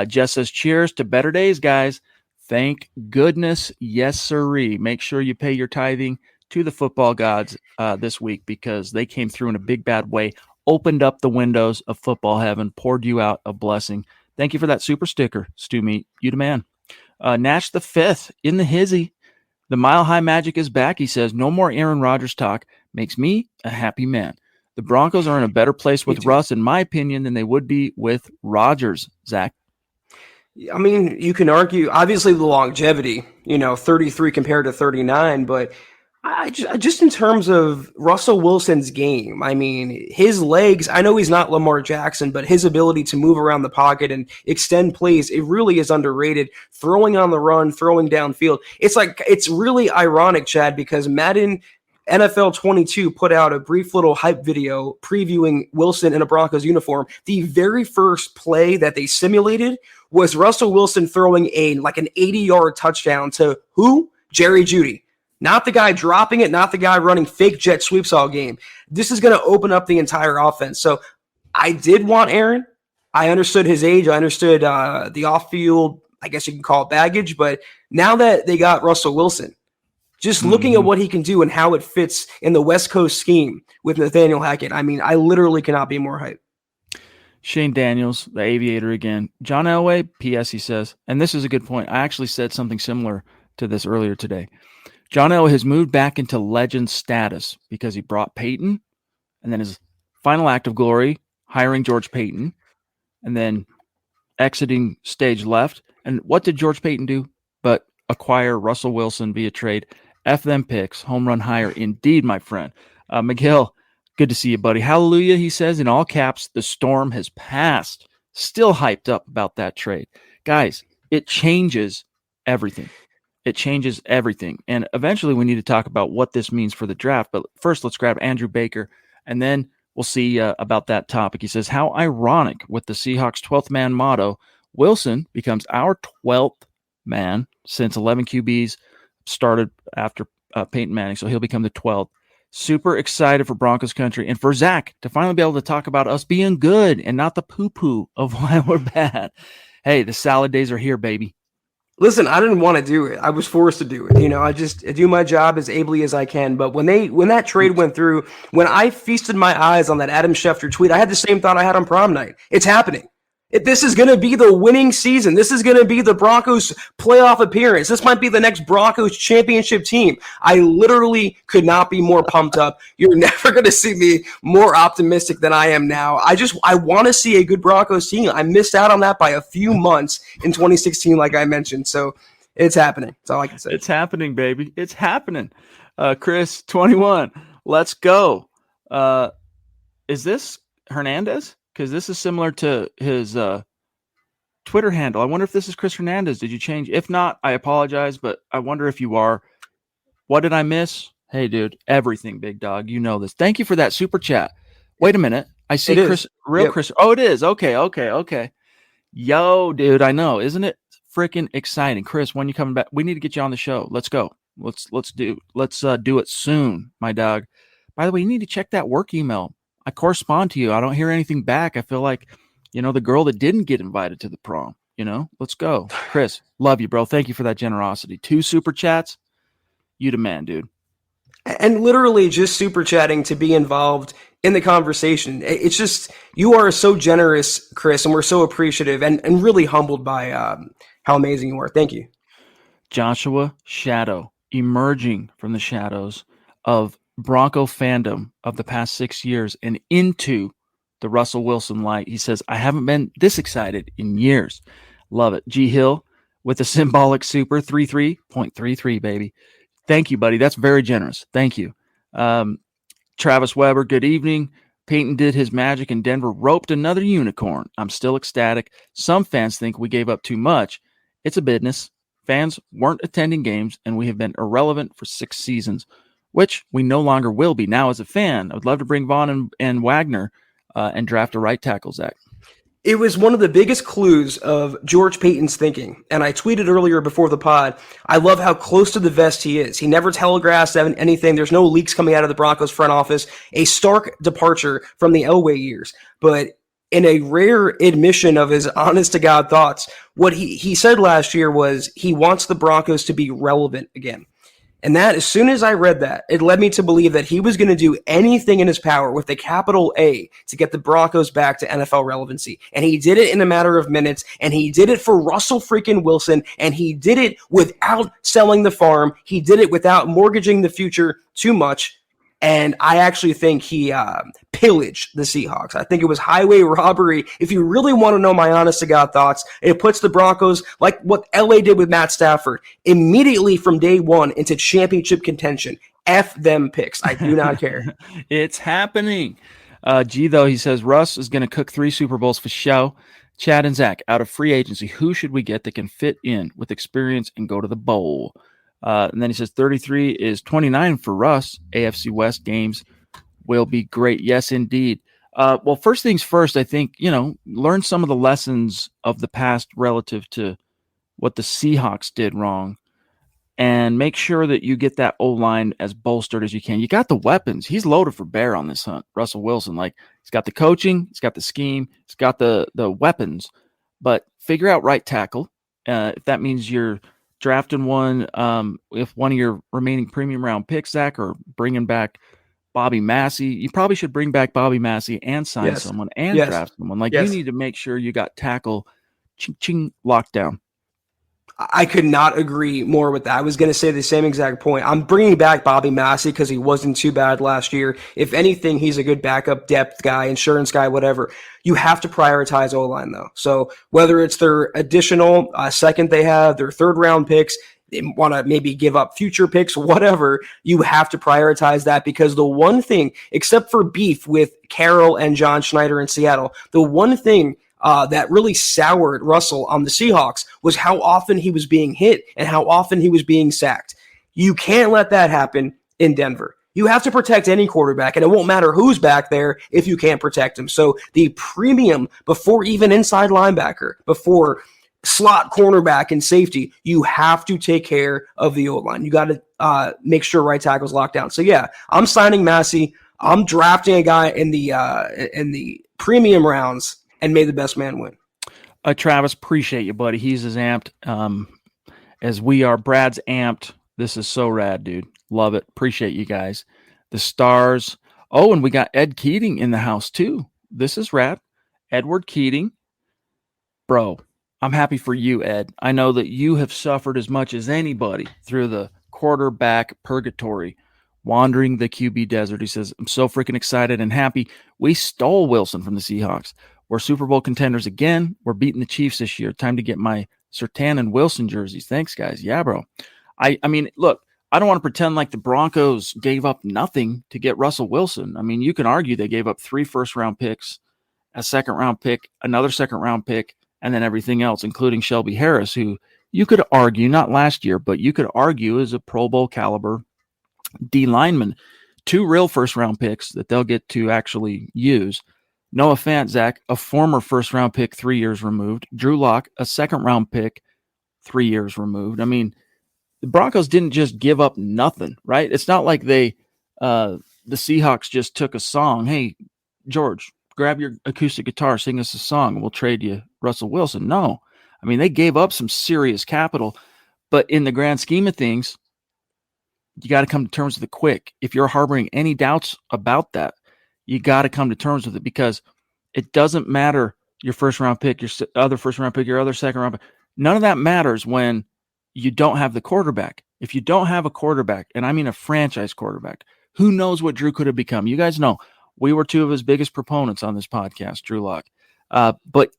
Jess says, cheers to better days, guys. Thank goodness. Yes, sirree. Make sure you pay your tithing to the football gods this week because they came through in a big, bad way, opened up the windows of football heaven, poured you out a blessing. Thank you for that super sticker, Stu Meat. You the man. Nash the fifth in the hizzy. The Mile High Magic is back. He says, no more Aaron Rodgers talk. Makes me a happy man. The Broncos are in a better place with Russ, in my opinion, than they would be with Rodgers, Zach. I mean, you can argue, obviously, the longevity, 33 compared to 39, but I just in terms of Russell Wilson's game, I mean, his legs, I know he's not Lamar Jackson, but his ability to move around the pocket and extend plays, it really is underrated. Throwing on the run, throwing downfield. It's really ironic, Chad, because Madden NFL 22 put out a brief little hype video previewing Wilson in a Broncos uniform. The very first play that they simulated was Russell Wilson throwing an 80-yard touchdown to who? Jerry Jeudy. Not the guy dropping it, not the guy running fake jet sweeps all game. This is going to open up the entire offense. So I did want Aaron. I understood his age. I understood the off-field, I guess you can call it baggage. But now that they got Russell Wilson, just looking at what he can do and how it fits in the West Coast scheme with Nathaniel Hackett, I mean, I literally cannot be more hyped. Shane Daniels, the aviator again. John Elway, P.S. he says, and this is a good point. I actually said something similar to this earlier today. John Elway has moved back into legend status because he brought Peyton, and then his final act of glory, hiring George Payton, and then exiting stage left. And what did George Payton do but acquire Russell Wilson via trade? F them picks, home run higher indeed, my friend. Miguel, good to see you, buddy. Hallelujah, he says in all caps, the storm has passed. Still hyped up about that trade. Guys, it changes everything. It changes everything. And eventually we need to talk about what this means for the draft. But first, let's grab Andrew Baker, and then we'll see about that topic. He says, how ironic with the Seahawks 12th man motto, Wilson becomes our 12th man since 11 QBs started after Peyton Manning. So he'll become the 12th. Super excited for Broncos country and for Zach to finally be able to talk about us being good and not the poo-poo of why we're bad. Hey, the salad days are here, baby. Listen, I didn't want to do it. I was forced to do it. I do my job as ably as I can. But when that trade went through, when I feasted my eyes on that Adam Schefter tweet, I had the same thought I had on prom night. It's happening. This is going to be the winning season. This is going to be the Broncos playoff appearance. This might be the next Broncos championship team. I literally could not be more pumped up. You're never going to see me more optimistic than I am now. I want to see a good Broncos team. I missed out on that by a few months in 2016, like I mentioned. So it's happening. That's all I can say. It's happening, baby. It's happening. Chris, 21. Let's go. Is this Hernandez? Because this is similar to his Twitter handle. I wonder if this is Chris Hernandez. Did you change? If not, I apologize, but I wonder if you are. What did I miss? Hey, dude, everything, big dog. You know this. Thank you for that super chat. Wait a minute. I see Chris, Chris. Oh, it is. Okay. Yo, dude, I know. Isn't it freaking exciting? Chris, when you coming back? We need to get you on the show. Let's go. Let's do it soon, my dog. By the way, you need to check that work email. I correspond to you. I don't hear anything back. I feel like, the girl that didn't get invited to the prom, let's go. Chris, love you, bro. Thank you for that generosity. 2 super chats. You the man, dude. And literally just super chatting to be involved in the conversation. It's just, you are so generous, Chris, and we're so appreciative and really humbled by how amazing you are. Thank you. Joshua Shadow, emerging from the shadows of Bronco fandom of the past 6 years and into the Russell Wilson light. He says, I haven't been this excited in years. Love it. G Hill with a symbolic super 33.33, baby. Thank you, buddy. That's very generous. Thank you. Travis Weber, good evening. Peyton did his magic and Denver roped another unicorn. I'm still ecstatic. Some fans think we gave up too much. It's a business. Fans weren't attending games and we have been irrelevant for 6 seasons. Which we no longer will be. Now, as a fan, I would love to bring Vaughn and Wagner and draft a right tackle, Zach. It was one of the biggest clues of George Payton's thinking. And I tweeted earlier before the pod, I love how close to the vest he is. He never telegraphs anything. There's no leaks coming out of the Broncos front office. A stark departure from the Elway years. But in a rare admission of his honest-to-God thoughts, what he said last year was he wants the Broncos to be relevant again. And that, as soon as I read that, it led me to believe that he was going to do anything in his power with a capital A to get the Broncos back to NFL relevancy. And he did it in a matter of minutes, and he did it for Russell freaking Wilson, and he did it without selling the farm. He did it without mortgaging the future too much. And I actually think he pillaged the Seahawks. I think it was highway robbery. If you really want to know my honest-to-God thoughts, it puts the Broncos, like what LA did with Matt Stafford, immediately from day one into championship contention. F them picks. I do not care. It's happening. G, though, he says, Russ is going to cook 3 Super Bowls for show. Chad and Zach, out of free agency, who should we get that can fit in with experience and go to the bowl? And then he says 33 is 29 for Russ. AFC West games will be great. Yes, indeed. Well, first things first, I think, learn some of the lessons of the past relative to what the Seahawks did wrong and make sure that you get that O-line as bolstered as you can. You got the weapons. He's loaded for bear on this hunt, Russell Wilson. Like, he's got the coaching, he's got the scheme, he's got the weapons, but figure out right tackle. If that means you're drafting one, if one of your remaining premium round picks, Zach, or bringing back Bobby Massey, you probably should bring back Bobby Massey and sign someone and draft someone. Like, you need to make sure you got tackle locked down. I could not agree more with that. I was going to say the same exact point. I'm bringing back Bobby Massey because he wasn't too bad last year. If anything, he's a good backup depth guy, insurance guy, whatever. You have to prioritize O-line, though. So whether it's their additional second they have, their third-round picks, they want to maybe give up future picks, whatever, you have to prioritize that because the one thing, except for beef with Carroll and John Schneider in Seattle, the one thing that really soured Russell on the Seahawks was how often he was being hit and how often he was being sacked. You can't let that happen in Denver. You have to protect any quarterback, and it won't matter who's back there if you can't protect him. So the premium before even inside linebacker, before slot cornerback and safety, you have to take care of the O-line. You got to make sure right tackle's locked down. So yeah, I'm signing Massey. I'm drafting a guy in the premium rounds, and may the best man win. Travis, appreciate you, buddy. He's as amped as we are. Brad's amped. This is so rad, dude. Love it. Appreciate you guys. The stars. Oh, and we got Ed Keating in the house too. This is rad. Edward Keating. Bro, I'm happy for you, Ed. I know that you have suffered as much as anybody through the quarterback purgatory, wandering the QB desert. He says, I'm so freaking excited and happy. We stole Wilson from the Seahawks. We're Super Bowl contenders again. We're beating the Chiefs this year. Time to get my Surtain and Wilson jerseys. Thanks, guys. Yeah, bro. I mean, look, I don't want to pretend like the Broncos gave up nothing to get Russell Wilson. I mean, you can argue they gave up 3 first-round picks, a second-round pick, another second-round pick, and then everything else, including Shelby Harris, who you could argue, not last year, but you could argue is a Pro Bowl caliber D lineman. 2 real first-round picks that they'll get to actually use. Noah Fant, Zach, a former first-round pick 3 years removed. Drew Lock, a second-round pick 3 years removed. I mean, the Broncos didn't just give up nothing, right? It's not like the Seahawks just took a song. Hey, George, grab your acoustic guitar, sing us a song, and we'll trade you Russell Wilson. No. I mean, they gave up some serious capital, but in the grand scheme of things, you got to come to terms with it quick. If you're harboring any doubts about that, you got to come to terms with it, because it doesn't matter your first-round pick, your other first-round pick, your other second-round pick. None of that matters when you don't have the quarterback. If you don't have a quarterback, and I mean a franchise quarterback, who knows what Drew could have become? You guys know we were 2 of his biggest proponents on this podcast, Drew Lock. But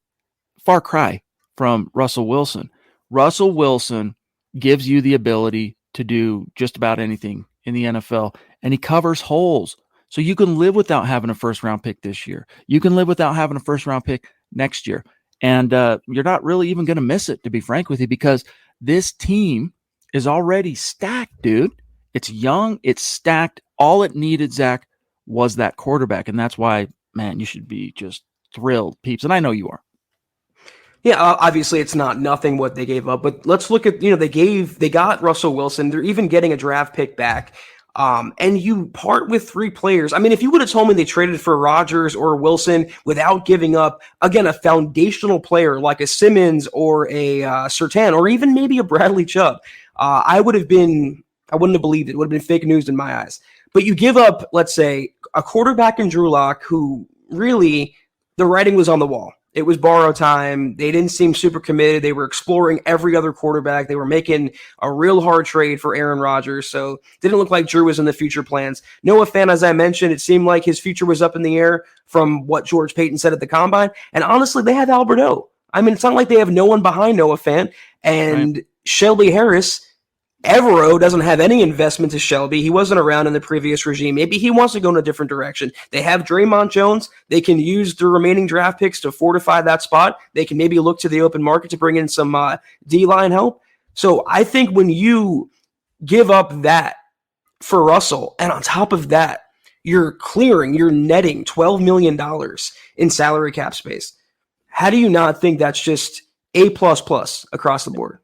far cry from Russell Wilson. Russell Wilson gives you the ability to do just about anything in the NFL, and he covers holes. So you can live without having a first-round pick this year. You can live without having a first-round pick next year. And you're not really even going to miss it, to be frank with you, because this team is already stacked, dude. It's young. It's stacked. All it needed, Zach, was that quarterback. And that's why, man, you should be just thrilled, peeps. And I know you are. Yeah, obviously it's not nothing what they gave up, but let's look at, they got Russell Wilson. They're even getting a draft pick back. And you part with 3 players. I mean, if you would have told me they traded for Rodgers or Wilson without giving up, again, a foundational player like a Simmons or a Surtain or even maybe a Bradley Chubb, I wouldn't have believed it. It would have been fake news in my eyes. But you give up, let's say, a quarterback in Drew Lock who really the writing was on the wall. It was borrow time. They didn't seem super committed. They were exploring every other quarterback. They were making a real hard trade for Aaron Rodgers. So it didn't look like Drew was in the future plans. Noah Fant, as I mentioned, it seemed like his future was up in the air from what George Payton said at the Combine. And honestly, they have Albert O. I mean, it's not like they have no one behind Noah Fant. And right. Shelby Harris, Evero doesn't have any investment to Shelby. He wasn't around in the previous regime. Maybe he wants to go in a different direction. They have Draymond Jones. They can use the remaining draft picks to fortify that spot. They can maybe look to the open market to bring in some D-line help. So I think when you give up that for Russell, and on top of that, you're netting $12 million in salary cap space. How do you not think that's just A++ across the board?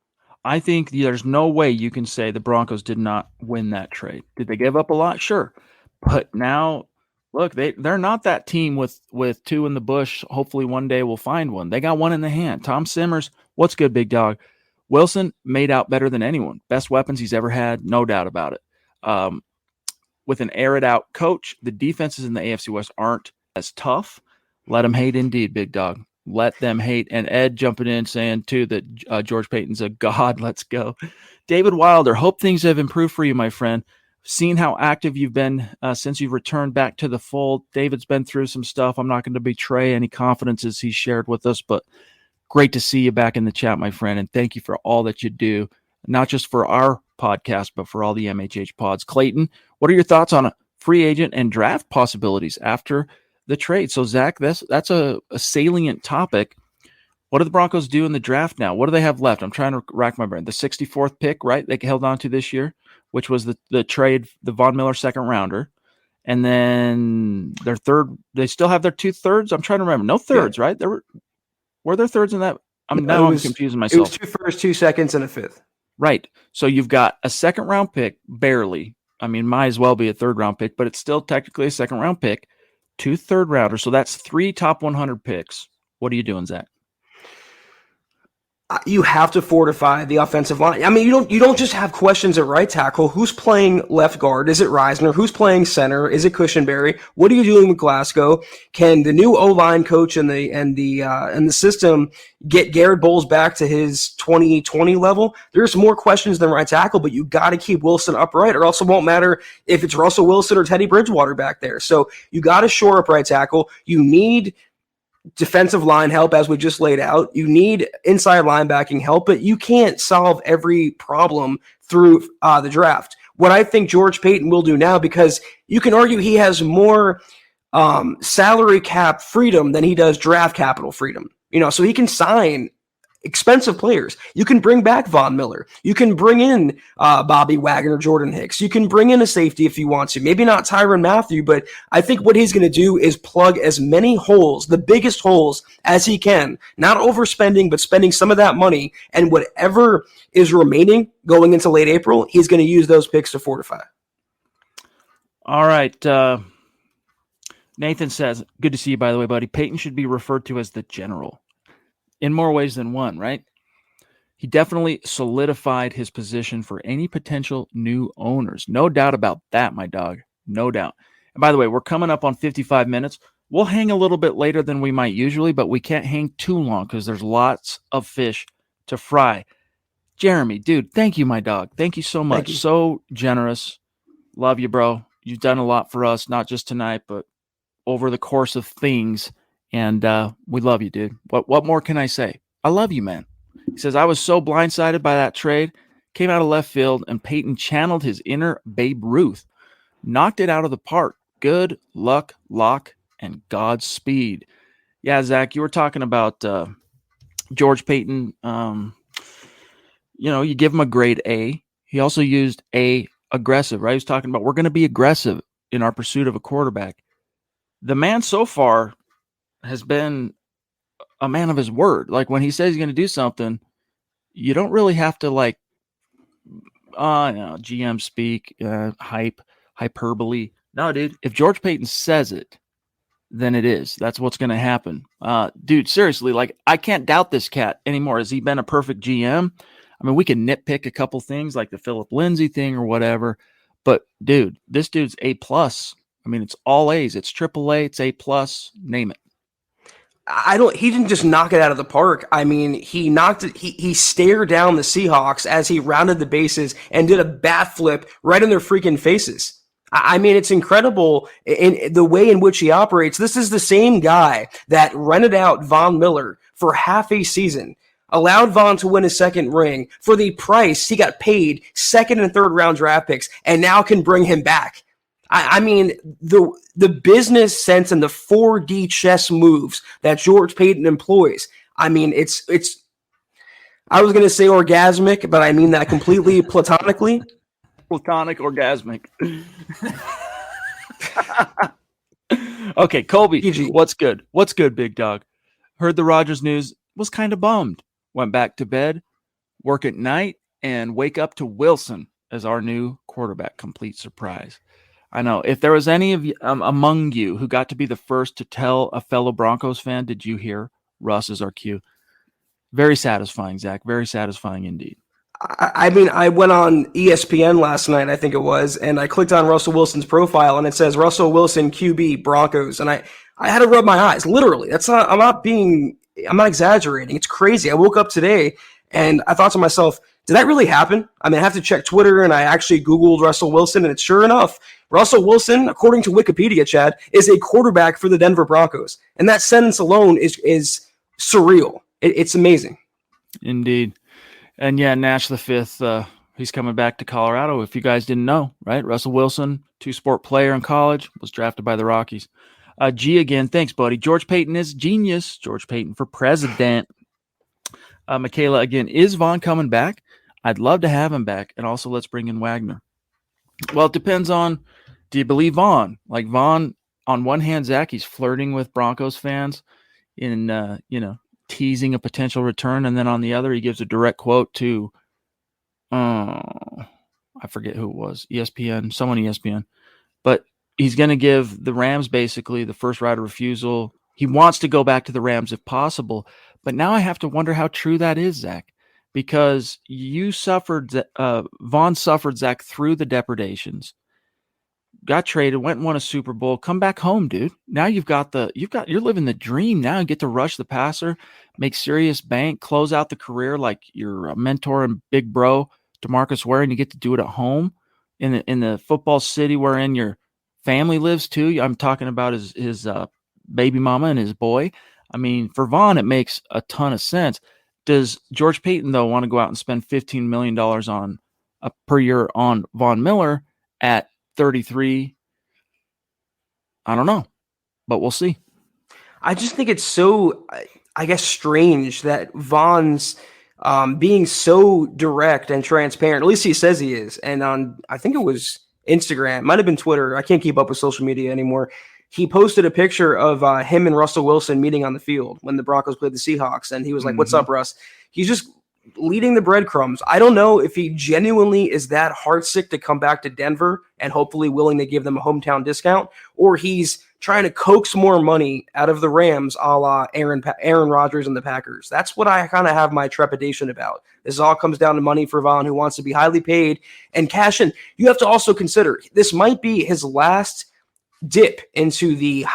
I think there's no way you can say the Broncos did not win that trade. Did they give up a lot? Sure. But now, look, they're not that team with 2 in the bush. Hopefully one day we'll find one. They got 1 in the hand. Tom Simmers, what's good, big dog? Wilson made out better than anyone. Best weapons he's ever had, no doubt about it. With an air-it-out coach, the defenses in the AFC West aren't as tough. Let them hate indeed, big dog. Let them hate. And Ed jumping in saying, too, that George Payton's a god. Let's go. David Wilder, hope things have improved for you, my friend. Seen how active you've been since you've returned back to the fold. David's been through some stuff. I'm not going to betray any confidences he's shared with us, but great to see you back in the chat, my friend. And thank you for all that you do, not just for our podcast, but for all the MHH pods. Clayton, what are your thoughts on a free agent and draft possibilities after the trade? So Zach, that's a salient topic. What do the Broncos do in the draft now? What do they have left? I'm trying to rack my brain. The 64th pick, right? They held on to this year, which was the trade, the Von Miller second rounder. And then their third, they still have their 2 thirds. I'm trying to remember. No thirds, right? Were there thirds in that? I'm confusing myself. It was 2 firsts, 2 seconds, and a 5th. Right. So you've got a second round pick, barely. I mean, might as well be a third round pick, but it's still technically a second round pick. 2 third rounders. So that's 3 top 100 picks. What are you doing, Zach? You have to fortify the offensive line. I mean, you don't just have questions at right tackle. Who's playing left guard? Is it Reisner? Who's playing center? Is it Cushenberry? What are you doing with Glasgow? Can the new O-line coach and the system get Garrett Bowles back to his 2020 level? There's more questions than right tackle, but you got to keep Wilson upright, or else it won't matter if it's Russell Wilson or Teddy Bridgewater back there. So you got to shore up right tackle. You need defensive line help, as we just laid out. You need inside linebacking help, but you can't solve every problem through the draft. What I think George Paton will do now, because you can argue he has more salary cap freedom than he does draft capital freedom. So he can sign expensive players. You can bring back Von Miller. You can bring in Bobby Wagner, Jordan Hicks. You can bring in a safety if you want to. Maybe not Tyrann Mathieu, but I think what he's going to do is plug as many holes, the biggest holes, as he can. Not overspending, but spending some of that money. And whatever is remaining going into late April, he's going to use those picks to fortify. All right. Nathan says, good to see you, by the way, buddy. Peyton should be referred to as the general. In more ways than one, right? He definitely solidified his position for any potential new owners. No doubt about that, my dog. No doubt. And by the way, we're coming up on 55 minutes. We'll hang a little bit later than we might usually, but we can't hang too long because there's lots of fish to fry. Jeremy, dude, thank you, my dog. Thank you so much. So generous. Love you, bro. You've done a lot for us, not just tonight, but over the course of things. And we love you, dude. What more can I say? I love you, man. He says, I was so blindsided by that trade. Came out of left field, and Peyton channeled his inner Babe Ruth. Knocked it out of the park. Good luck, Lock, and Godspeed. Yeah, Zach, you were talking about George Peyton. You give him a grade A. He also used A, aggressive, right? He was talking about we're going to be aggressive in our pursuit of a quarterback. The man so far has been a man of his word. Like when he says he's going to do something, you don't really have to GM speak, hyperbole. No, dude, if George Payton says it, then it is. That's what's going to happen. Dude, seriously, I can't doubt this cat anymore. Has he been a perfect GM? I mean, we can nitpick a couple things like the Philip Lindsay thing or whatever, but dude, this dude's A+. I mean, it's all A's. It's AAA. It's A+. Name it. He didn't just knock it out of the park. I mean, he stared down the Seahawks as he rounded the bases and did a bat flip right in their freaking faces. I mean, it's incredible in the way in which he operates. This is the same guy that rented out Von Miller for half a season, allowed Von to win his second ring for the price he got paid second and third round draft picks, and now can bring him back. I mean, the business sense and the 4D chess moves that George Payton employs. I mean, it's. I was going to say orgasmic, but I mean that completely platonically. Platonic, orgasmic. Okay, Colby, PG. What's good? What's good, big dog? Heard the Rodgers news, was kind of bummed. Went back to bed, work at night, and wake up to Wilson as our new quarterback. Complete surprise. I know. If there was any of you among you who got to be the first to tell a fellow Broncos fan, did you hear Russ is our Q? Very satisfying, Zach. Very satisfying indeed. I mean, I went on ESPN last night, I think it was, and I clicked on Russell Wilson's profile, and it says Russell Wilson QB Broncos, and I had to rub my eyes. Literally, I'm not exaggerating. It's crazy. I woke up today and I thought to myself, did that really happen? I mean, I have to check Twitter, and I actually Googled Russell Wilson, and it's sure enough, Russell Wilson, according to Wikipedia, Chad, is a quarterback for the Denver Broncos. And that sentence alone is surreal. It's amazing. Indeed. And yeah, Nash the fifth, he's coming back to Colorado. If you guys didn't know, right? Russell Wilson, two-sport player in college, was drafted by the Rockies. G again, thanks, buddy. George Payton is genius. George Payton for president. Michaela, again, is Vaughn coming back? I'd love to have him back. And also, let's bring in Wagner. Well, it depends on, do you believe Vaughn? Like Vaughn, on one hand, Zach, he's flirting with Broncos fans in, teasing a potential return. And then on the other, he gives a direct quote to, I forget who it was, ESPN, someone ESPN. But he's going to give the Rams basically the first right of refusal. He wants to go back to the Rams if possible. But now I have to wonder how true that is, Zach, because Vaughn suffered, Zach, through the depredations, got traded, went and won a Super Bowl, come back home, dude. Now you're living the dream now. You get to rush the passer, make serious bank, close out the career like your mentor and big bro, DeMarcus Ware, and you get to do it at home in the football city wherein your family lives too. I'm talking about his baby mama and his boy. I mean, for Vaughn, it makes a ton of sense. Does George Paton, though, want to go out and spend $15 million per year on Von Miller at 33? I don't know, but we'll see. I just think it's so, I guess, strange that Vaughn's being so direct and transparent. At least he says he is. And on, I think it was Instagram, might have been Twitter. I can't keep up with social media anymore. He posted a picture of him and Russell Wilson meeting on the field when the Broncos played the Seahawks. And he was like, "What's up, Russ?" He's just leading the breadcrumbs. I don't know if he genuinely is that heartsick to come back to Denver and hopefully willing to give them a hometown discount, or he's trying to coax more money out of the Rams a la Aaron Rodgers and the Packers. That's what I kind of have my trepidation about. This all comes down to money for Vaughn, who wants to be highly paid and cash in. You have to also consider this might be his last dip into the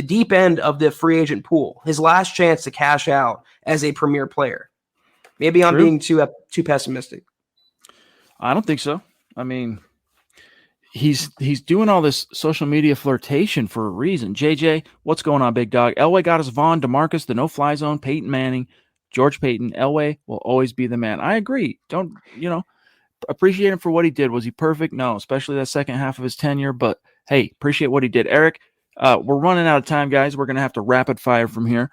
deep end of the free agent pool, his last chance to cash out as a premier player. Maybe I'm being too pessimistic. I don't think so. I mean, he's doing all this social media flirtation for a reason. JJ, what's going on, big dog? Elway got us Vaughn, DeMarcus, the no-fly zone, Peyton Manning, George Paton. Elway will always be the man. I agree. Don't, appreciate him for what he did. Was he perfect? No, especially that second half of his tenure. But, hey, appreciate what he did. Eric, we're running out of time, guys. We're going to have to rapid fire from here.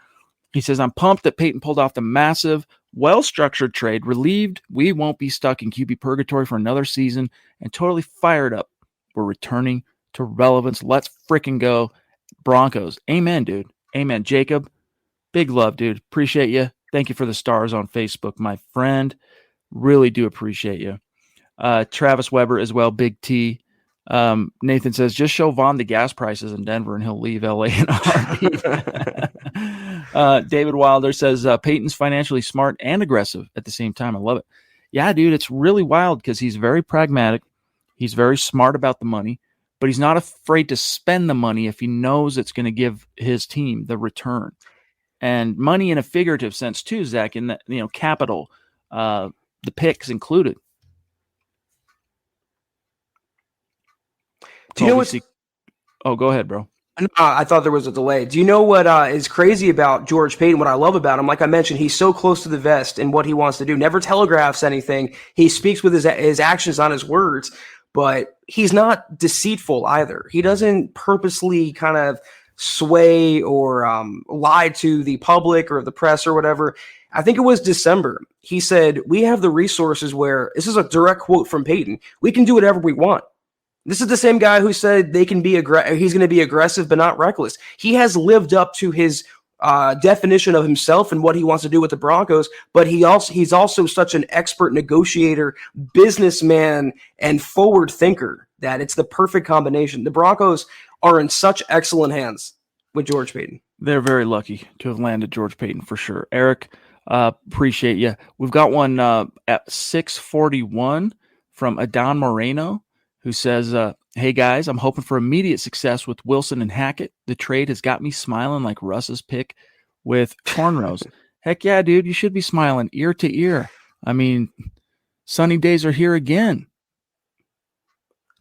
He says, I'm pumped that Peyton pulled off the massive, well-structured trade, relieved we won't be stuck in QB purgatory for another season, and totally fired up. We're returning to relevance. Let's freaking go, Broncos. Amen, dude. Amen. Jacob, big love, dude. Appreciate you. Thank you for the stars on Facebook, my friend. Really do appreciate you. Travis Weber as well, Big T. Nathan says, just show Vaughn the gas prices in Denver and he'll leave LA in a heartbeat. David Wilder says, Peyton's financially smart and aggressive at the same time. I love it. Yeah, dude, it's really wild because he's very pragmatic. He's very smart about the money, but he's not afraid to spend the money if he knows it's going to give his team the return. And money in a figurative sense too, Zach, in that, capital, the picks included. Do you know what's... Oh, go ahead, bro. I thought there was a delay. Do you know what is crazy about George Paton? What I love about him, like I mentioned, he's so close to the vest in what he wants to do. Never telegraphs anything. He speaks with his actions, on his words, but he's not deceitful either. He doesn't purposely kind of sway or lie to the public or the press or whatever. I think it was December. He said, we have the resources where, this is a direct quote from Paton, we can do whatever we want. This is the same guy who said they can be he's going to be aggressive but not reckless. He has lived up to his definition of himself and what he wants to do with the Broncos, but he's also such an expert negotiator, businessman, and forward thinker that it's the perfect combination. The Broncos are in such excellent hands with George Paton. They're very lucky to have landed George Paton for sure. Eric, appreciate you. We've got one at 6:41 from Adon Moreno, who says, hey, guys, I'm hoping for immediate success with Wilson and Hackett. The trade has got me smiling like Russ's pick with cornrows. Heck yeah, dude, you should be smiling ear to ear. I mean, sunny days are here again.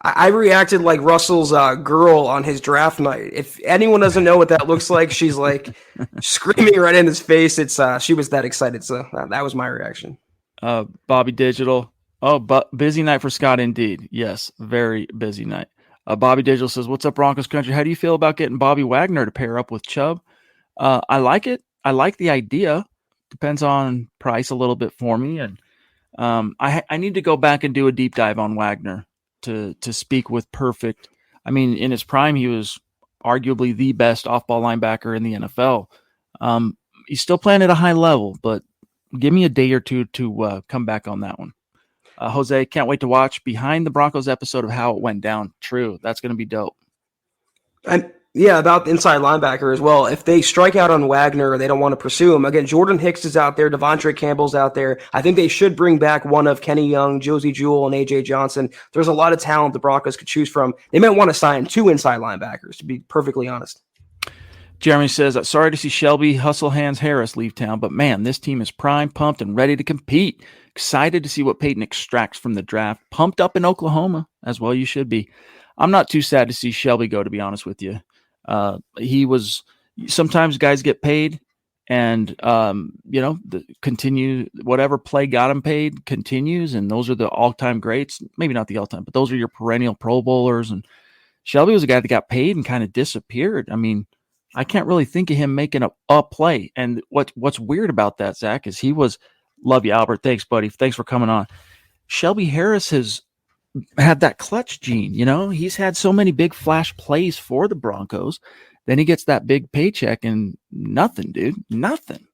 I reacted like Russell's girl on his draft night. If anyone doesn't know what that looks like, she's like screaming right in his face. She was that excited, so that was my reaction. Bobby Digital. Oh, but busy night for Scott indeed. Yes, very busy night. Bobby Digital says, what's up, Broncos country? How do you feel about getting Bobby Wagner to pair up with Chubb? I like it. I like the idea depends on price a little bit for me. And I need to go back and do a deep dive on Wagner to speak with perfect. I mean, in his prime, he was arguably the best off-ball linebacker in the NFL. He's still playing at a high level, but give me a day or two to come back on that one. Jose, can't wait to watch Behind the Broncos episode of how it went down. True. That's going to be dope. And yeah, about the inside linebacker as well. If they strike out on Wagner, they don't want to pursue him. Again, Jordan Hicks is out there. Devontae Campbell's out there. I think they should bring back one of Kenny Young, Josie Jewell, and A.J. Johnson. There's a lot of talent the Broncos could choose from. They might want to sign 2 inside linebackers, to be perfectly honest. Jeremy says, sorry to see Shelby Hustle Hands Harris leave town, but man, this team is primed, pumped, and ready to compete. Excited to see what Peyton extracts from the draft. Pumped up in Oklahoma, as well you should be. I'm not too sad to see Shelby go, to be honest with you. He was sometimes guys get paid and, continue whatever play got him paid continues. And those are the all-time greats, maybe not the all-time, but those are your perennial Pro Bowlers. And Shelby was a guy that got paid and kind of disappeared. I mean, I can't really think of him making a play. And what's weird about that, Zach, is he was, love you, Albert. Thanks, buddy. Thanks for coming on. Shelby Harris has had that clutch gene, he's had so many big flash plays for the Broncos. Then he gets that big paycheck and nothing, dude, nothing.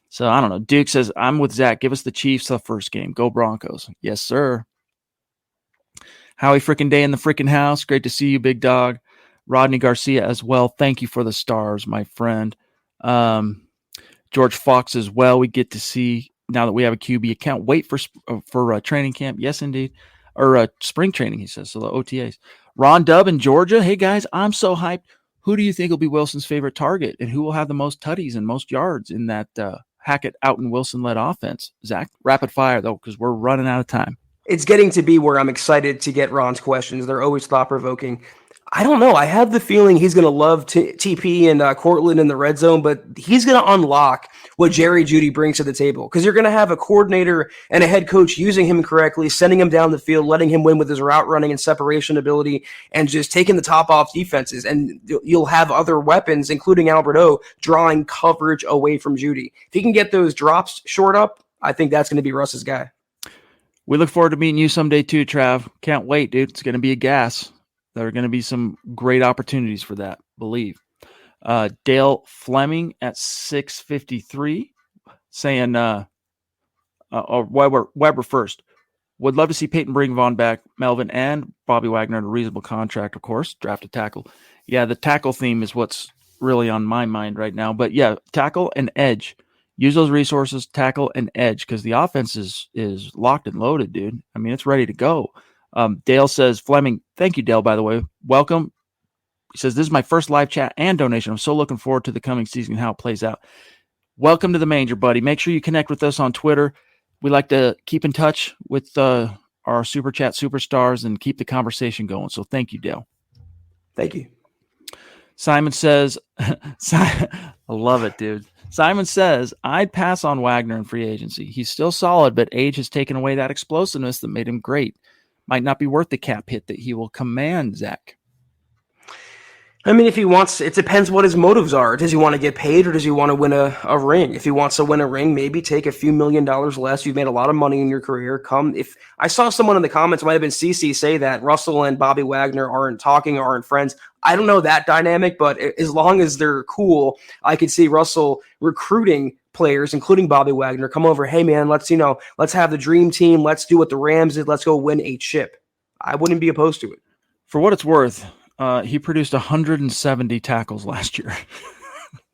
So I don't know. Duke says, I'm with Zach. Give us the Chiefs the first game. Go Broncos. Yes, sir. Howie freaking Day in the freaking house. Great to see you, big dog. Rodney Garcia as well. Thank you for the stars, my friend. George Fox as well. We get to see now that we have a QB. I can't wait for training camp. Yes, indeed. Or spring training, he says. So the OTAs. Ron Dubb in Georgia. Hey, guys, I'm so hyped. Who do you think will be Wilson's favorite target? And who will have the most tutties and most yards in that Hackett, Outen, Wilson-led offense? Zach, rapid fire, though, because we're running out of time. It's getting to be where I'm excited to get Ron's questions. They're always thought-provoking. I don't know. I have the feeling he's going to love TP and Cortland in the red zone, but he's going to unlock what Jerry Jeudy brings to the table because you're going to have a coordinator and a head coach using him correctly, sending him down the field, letting him win with his route running and separation ability, and just taking the top off defenses. And you'll have other weapons, including Albert O, drawing coverage away from Jeudy. If he can get those drops short up, I think that's going to be Russ's guy. We look forward to meeting you someday too, Trav. Can't wait, dude. It's going to be a gas. There are going to be some great opportunities for that, believe. Dale Fleming at 653 saying, Weber first. Would love to see Peyton bring Vaughn back, Melvin and Bobby Wagner at a reasonable contract, of course. Draft a tackle. Yeah, the tackle theme is what's really on my mind right now. But yeah, tackle and edge. Use those resources, tackle and edge, because the offense is locked and loaded, dude. I mean, it's ready to go. Dale says, Fleming, thank you, Dale, by the way. Welcome. He says, this is my first live chat and donation. I'm so looking forward to the coming season and how it plays out. Welcome to the manger, buddy. Make sure you connect with us on Twitter. We like to keep in touch with our Super Chat superstars and keep the conversation going. So thank you, Dale. Thank you. Simon says, I love it, dude. Simon says, I'd pass on Wagner in free agency. He's still solid, but age has taken away that explosiveness that made him great. Might not be worth the cap hit that he will command, Zach. I mean, if he wants, it depends what his motives are. Does he want to get paid or does he want to win a ring? If he wants to win a ring, maybe take a few $1 million less. You've made a lot of money in your career. If I saw someone in the comments, it might have been CC, say that Russell and Bobby Wagner aren't talking, aren't friends. I don't know that dynamic, but as long as they're cool, I could see Russell recruiting players, including Bobby Wagner, come over. Hey man, let's have the dream team. Let's do what the Rams did. Let's go win a chip. I wouldn't be opposed to it. For what it's worth, he produced 170 tackles last year.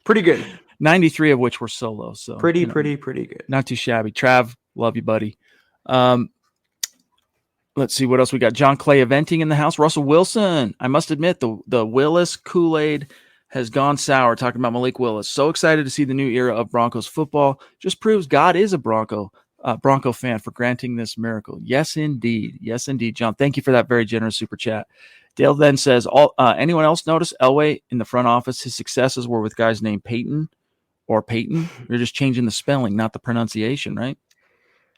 Pretty good. 93 of which were solo. So pretty good. Not too shabby. Trav, love you, buddy. Let's see what else we got. John Clay eventing in the house. Russell Wilson. I must admit, the Willis Kool-Aid has gone sour. Talking about Malik Willis. So excited to see the new era of Broncos football. Just proves God is a Bronco fan for granting this miracle. Yes, indeed. Yes, indeed, John. Thank you for that very generous super chat. Dale then says, anyone else notice Elway in the front office? His successes were with guys named Peyton or Peyton. You're just changing the spelling, not the pronunciation, right?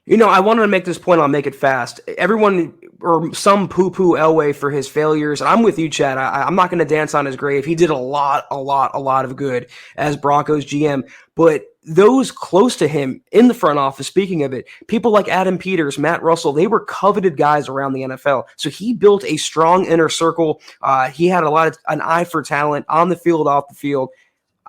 I wanted to make this point. I'll make it fast. Everyone or some poo-poo Elway for his failures. And I'm with you, Chad. I'm not going to dance on his grave. He did a lot of good as Broncos GM. But those close to him in the front office, speaking of it, people like Adam Peters, Matt Russell, they were coveted guys around the NFL. So he built a strong inner circle. He had an eye for talent on the field, off the field.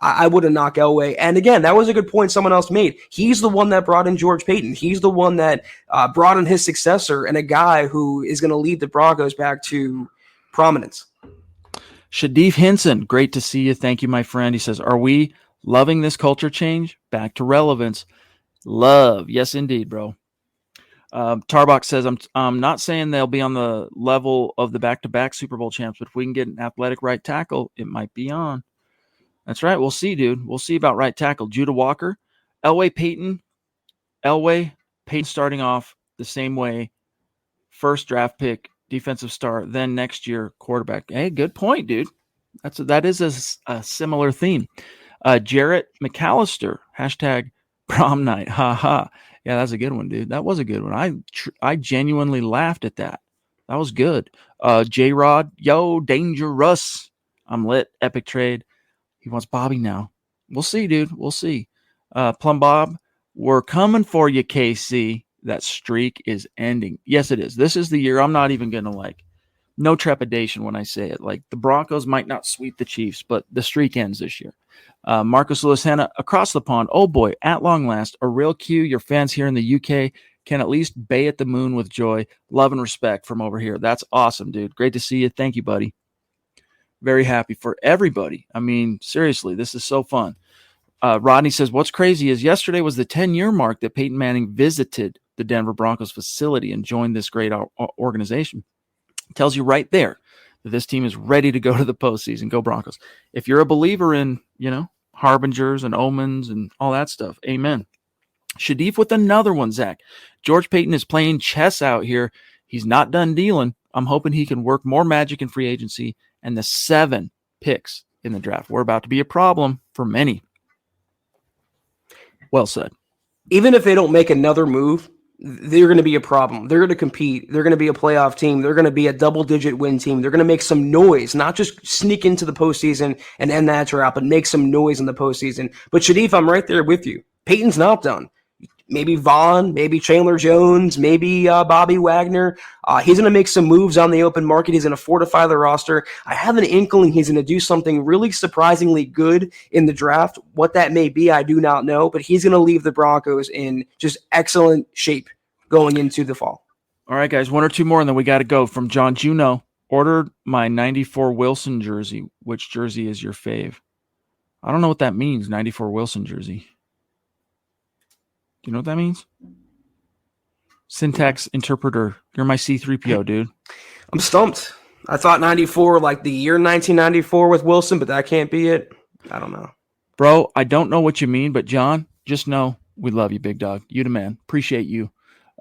I would have knocked Elway. And again, that was a good point someone else made. He's the one that brought in George Paton. He's the one that brought in his successor and a guy who is going to lead the Broncos back to prominence. Shadif Hinson, great to see you. Thank you, my friend. He says, are we loving this culture change? Back to relevance. Love. Yes, indeed, bro. Tarbox says, I'm not saying they'll be on the level of the back-to-back Super Bowl champs, but if we can get an athletic right tackle, it might be on. That's right. We'll see, dude. We'll see about right tackle. Judah Walker, Elway Payton starting off the same way. First draft pick, defensive star, then next year quarterback. Hey, good point, dude. That is a similar theme. Jarrett McAllister, hashtag prom night. Ha ha. Yeah, that's a good one, dude. That was a good one. I genuinely laughed at that. That was good. J-Rod, yo, dangerous. I'm lit. Epic trade. He wants Bobby now. We'll see, dude. We'll see. Plum Bob, we're coming for you, KC. That streak is ending. Yes, it is. This is the year. I'm not even going to no trepidation when I say it. Like, the Broncos might not sweep the Chiefs, but the streak ends this year. Marcus Lewis Hanna, across the pond. Oh boy, at long last, a real cue. Your fans here in the UK can at least bay at the moon with joy. Love and respect from over here. That's awesome, dude. Great to see you. Thank you, buddy. Very happy for everybody. I mean, seriously, this is so fun. Rodney says, what's crazy is yesterday was the 10-year mark that Peyton Manning visited the Denver Broncos facility and joined this great organization. Tells you right there that this team is ready to go to the postseason. Go Broncos. If you're a believer in, harbingers and omens and all that stuff, amen. Shadif with another one, Zach. George Paton is playing chess out here. He's not done dealing. I'm hoping he can work more magic in free agency and the 7 picks in the draft. We're about to be a problem for many. Well said. Even if they don't make another move, they're going to be a problem. They're going to compete. They're going to be a playoff team. They're going to be a double-digit win team. They're going to make some noise, not just sneak into the postseason and end that drought, but make some noise in the postseason. But Shadif, I'm right there with you. Peyton's not done. Maybe Vaughn, maybe Chandler Jones, maybe Bobby Wagner. He's going to make some moves on the open market. He's going to fortify the roster. I have an inkling he's going to do something really surprisingly good in the draft. What that may be, I do not know, but he's going to leave the Broncos in just excellent shape going into the fall. All right, guys, 1 or 2 more, and then we got to go. From John Juno, ordered my 94 Wilson jersey. Which jersey is your fave? I don't know what that means, 94 Wilson jersey. Do you know what that means? Syntax interpreter. You're my C-3PO, dude. I'm stumped. I thought 94, like the year 1994 with Wilson, but that can't be it. I don't know. Bro, I don't know what you mean, but John, just know we love you, big dog. You the man. Appreciate you.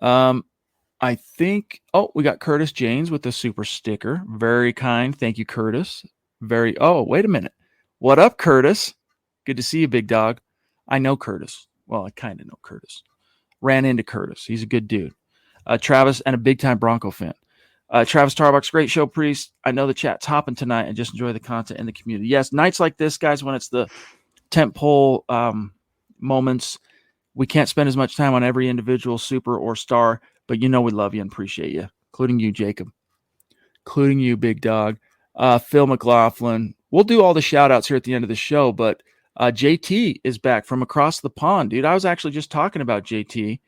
I think, we got Curtis James with the super sticker. Very kind. Thank you, Curtis. Wait a minute. What up, Curtis? Good to see you, big dog. I know Curtis. Well, I kind of know Curtis. Ran into Curtis. He's a good dude. Travis, and a big-time Bronco fan. Travis Tarbuck's great show, Priest. I know the chat's hopping tonight and just enjoy the content in the community. Yes, nights like this, guys, when it's the tentpole moments, we can't spend as much time on every individual super or star, but we love you and appreciate you, including you, Jacob. Including you, big dog. Phil McLaughlin. We'll do all the shout-outs here at the end of the show, but JT is back from across the pond, dude. I was actually just talking about JT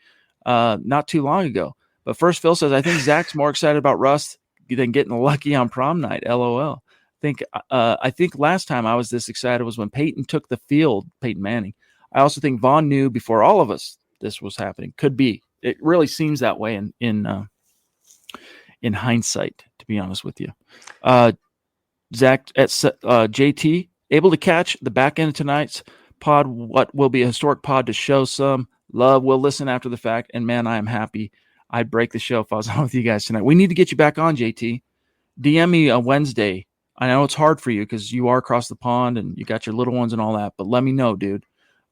not too long ago. But first, Phil says, I think Zach's more excited about Russ than getting lucky on prom night. LOL. I think last time I was this excited was when Peyton took the field, Peyton Manning. I also think Vaughn knew before all of us this was happening. Could be. It really seems that way in hindsight, to be honest with you. Zach at JT. Able to catch the back end of tonight's pod, what will be a historic pod to show some love. We'll listen after the fact, and man, I am happy I'd break the show if I was on with you guys tonight. We need to get you back on, JT. DM me a Wednesday. I know it's hard for you because you are across the pond and you got your little ones and all that, but let me know, dude.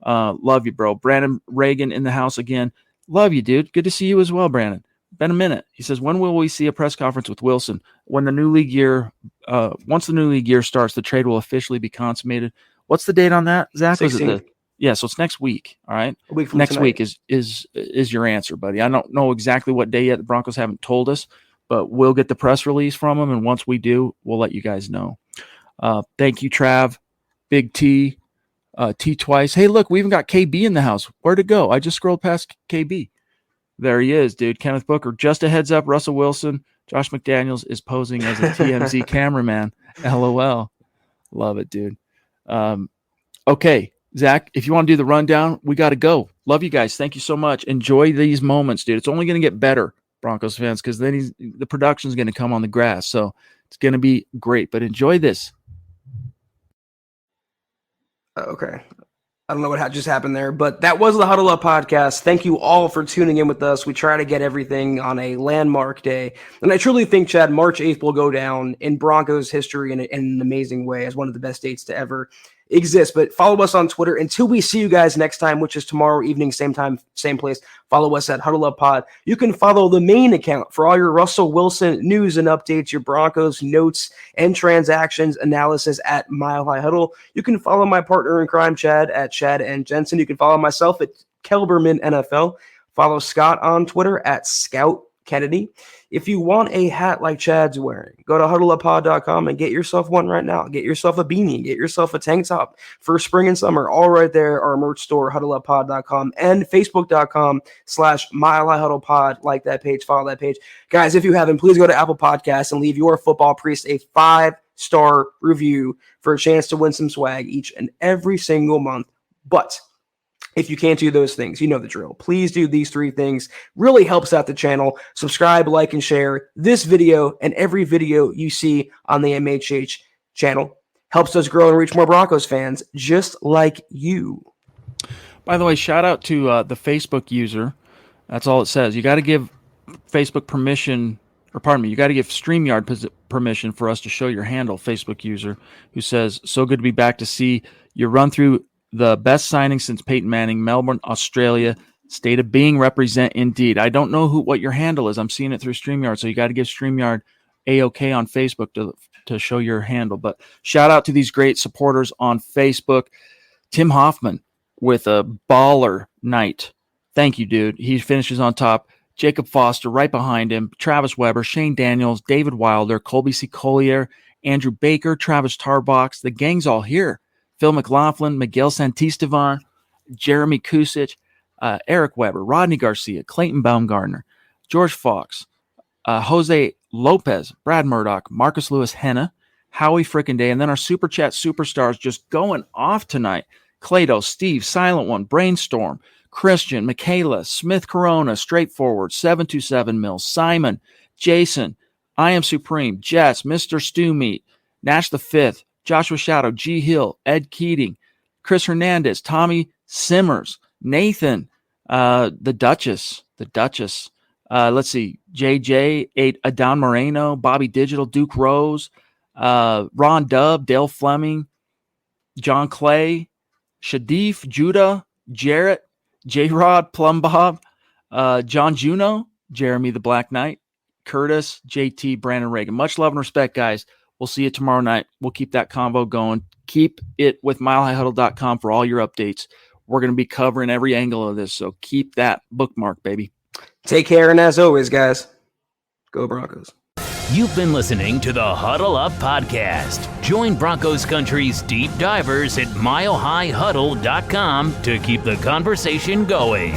Love you, bro. Brandon Reagan in the house again. Love you, dude. Good to see you as well, Brandon. Been a minute. He says, when will we see a press conference with Wilson? When the new league year, once the new league year starts, the trade will officially be consummated. What's the date on that, Zach? 16th. Was it Yeah, so it's next week. All right. A week from next tonight. week is your answer, buddy. I don't know exactly what day yet. The Broncos haven't told us, but we'll get the press release from them, and once we do, we'll let you guys know. Thank you, Trav, Big T, T twice. Hey, look, we even got KB in the house. Where'd it go? I just scrolled past KB. There he is, dude. Kenneth Booker. Just a heads up, Russell Wilson, Josh McDaniels is posing as a TMZ cameraman. LOL. Love it, dude. Okay, Zach, if you want to do the rundown, we got to go. Love you guys. Thank you so much. Enjoy these moments, dude. It's only going to get better, Broncos fans, because then the production's going to come on the grass. So it's going to be great. But enjoy this. Okay. I don't know what just happened there, but that was the Huddle Up podcast. Thank you all for tuning in with us. We try to get everything on a landmark day. And I truly think, Chad, March 8th will go down in Broncos history in an amazing way as one of the best dates to ever exist. But follow us on Twitter until we see you guys next time, which is tomorrow evening, same time, same place. Follow us at Huddle Up Pod. You can follow the main account for all your Russell Wilson news and updates, your Broncos notes and transactions analysis at Mile High Huddle. You can follow my partner in crime, Chad, at Chad and Jensen. You can follow myself at Kelberman NFL. Follow Scott on Twitter at Scout Kennedy. If you want a hat like Chad's wearing, go to huddleuppod.com and get yourself one right now. Get yourself a beanie, get yourself a tank top for spring and summer. All right there, our merch store, huddleuppod.com and facebook.com/Mile High Huddle Pod. Like that page, follow that page. Guys, if you haven't, please go to Apple Podcasts and leave your football priest a 5-star review for a chance to win some swag each and every single month. But if you can't do those things, you know the drill. Please do these 3 things. Really helps out the channel. Subscribe, like, and share this video and every video you see on the MHH channel. Helps us grow and reach more Broncos fans just like you. By the way, shout out to the Facebook user. That's all it says. You got to give Facebook permission, or pardon me, you got to give StreamYard permission for us to show your handle, Facebook user, who says, so good to be back to see you run through the best signing since Peyton Manning, Melbourne, Australia, state of being represent indeed. I don't know what your handle is. I'm seeing it through StreamYard, so you got to give StreamYard A-OK on Facebook to show your handle. But shout out to these great supporters on Facebook. Tim Hoffman with a baller night. Thank you, dude. He finishes on top. Jacob Foster right behind him. Travis Weber, Shane Daniels, David Wilder, Colby C. Collier, Andrew Baker, Travis Tarbox. The gang's all here. Phil McLaughlin, Miguel Santisteban, Jeremy Kusich, Eric Weber, Rodney Garcia, Clayton Baumgartner, George Fox, Jose Lopez, Brad Murdoch, Marcus Lewis Henna, Howie Frickenday, and then our Super Chat superstars just going off tonight. Clado, Steve, Silent One, Brainstorm, Christian, Michaela, Smith Corona, Straightforward, 727 Mills, Simon, Jason, I Am Supreme, Jess, Mr. Stew Meat, Nash the Fifth, Joshua Shadow, G. Hill, Ed Keating, Chris Hernandez, Tommy Simmers, Nathan, the Duchess. Let's see, JJ, Adon Moreno, Bobby Digital, Duke Rose, Ron Dubb, Dale Fleming, John Clay, Shadif, Judah, Jarrett, J-Rod, Plum Bob, John Juno, Jeremy the Black Knight, Curtis, JT, Brandon Reagan. Much love and respect, guys. We'll see you tomorrow night. We'll keep that convo going. Keep it with milehighhuddle.com for all your updates. We're going to be covering every angle of this, so keep that bookmark, baby. Take care, and as always, guys, go Broncos. You've been listening to the Huddle Up Podcast. Join Broncos Country's deep divers at milehighhuddle.com to keep the conversation going.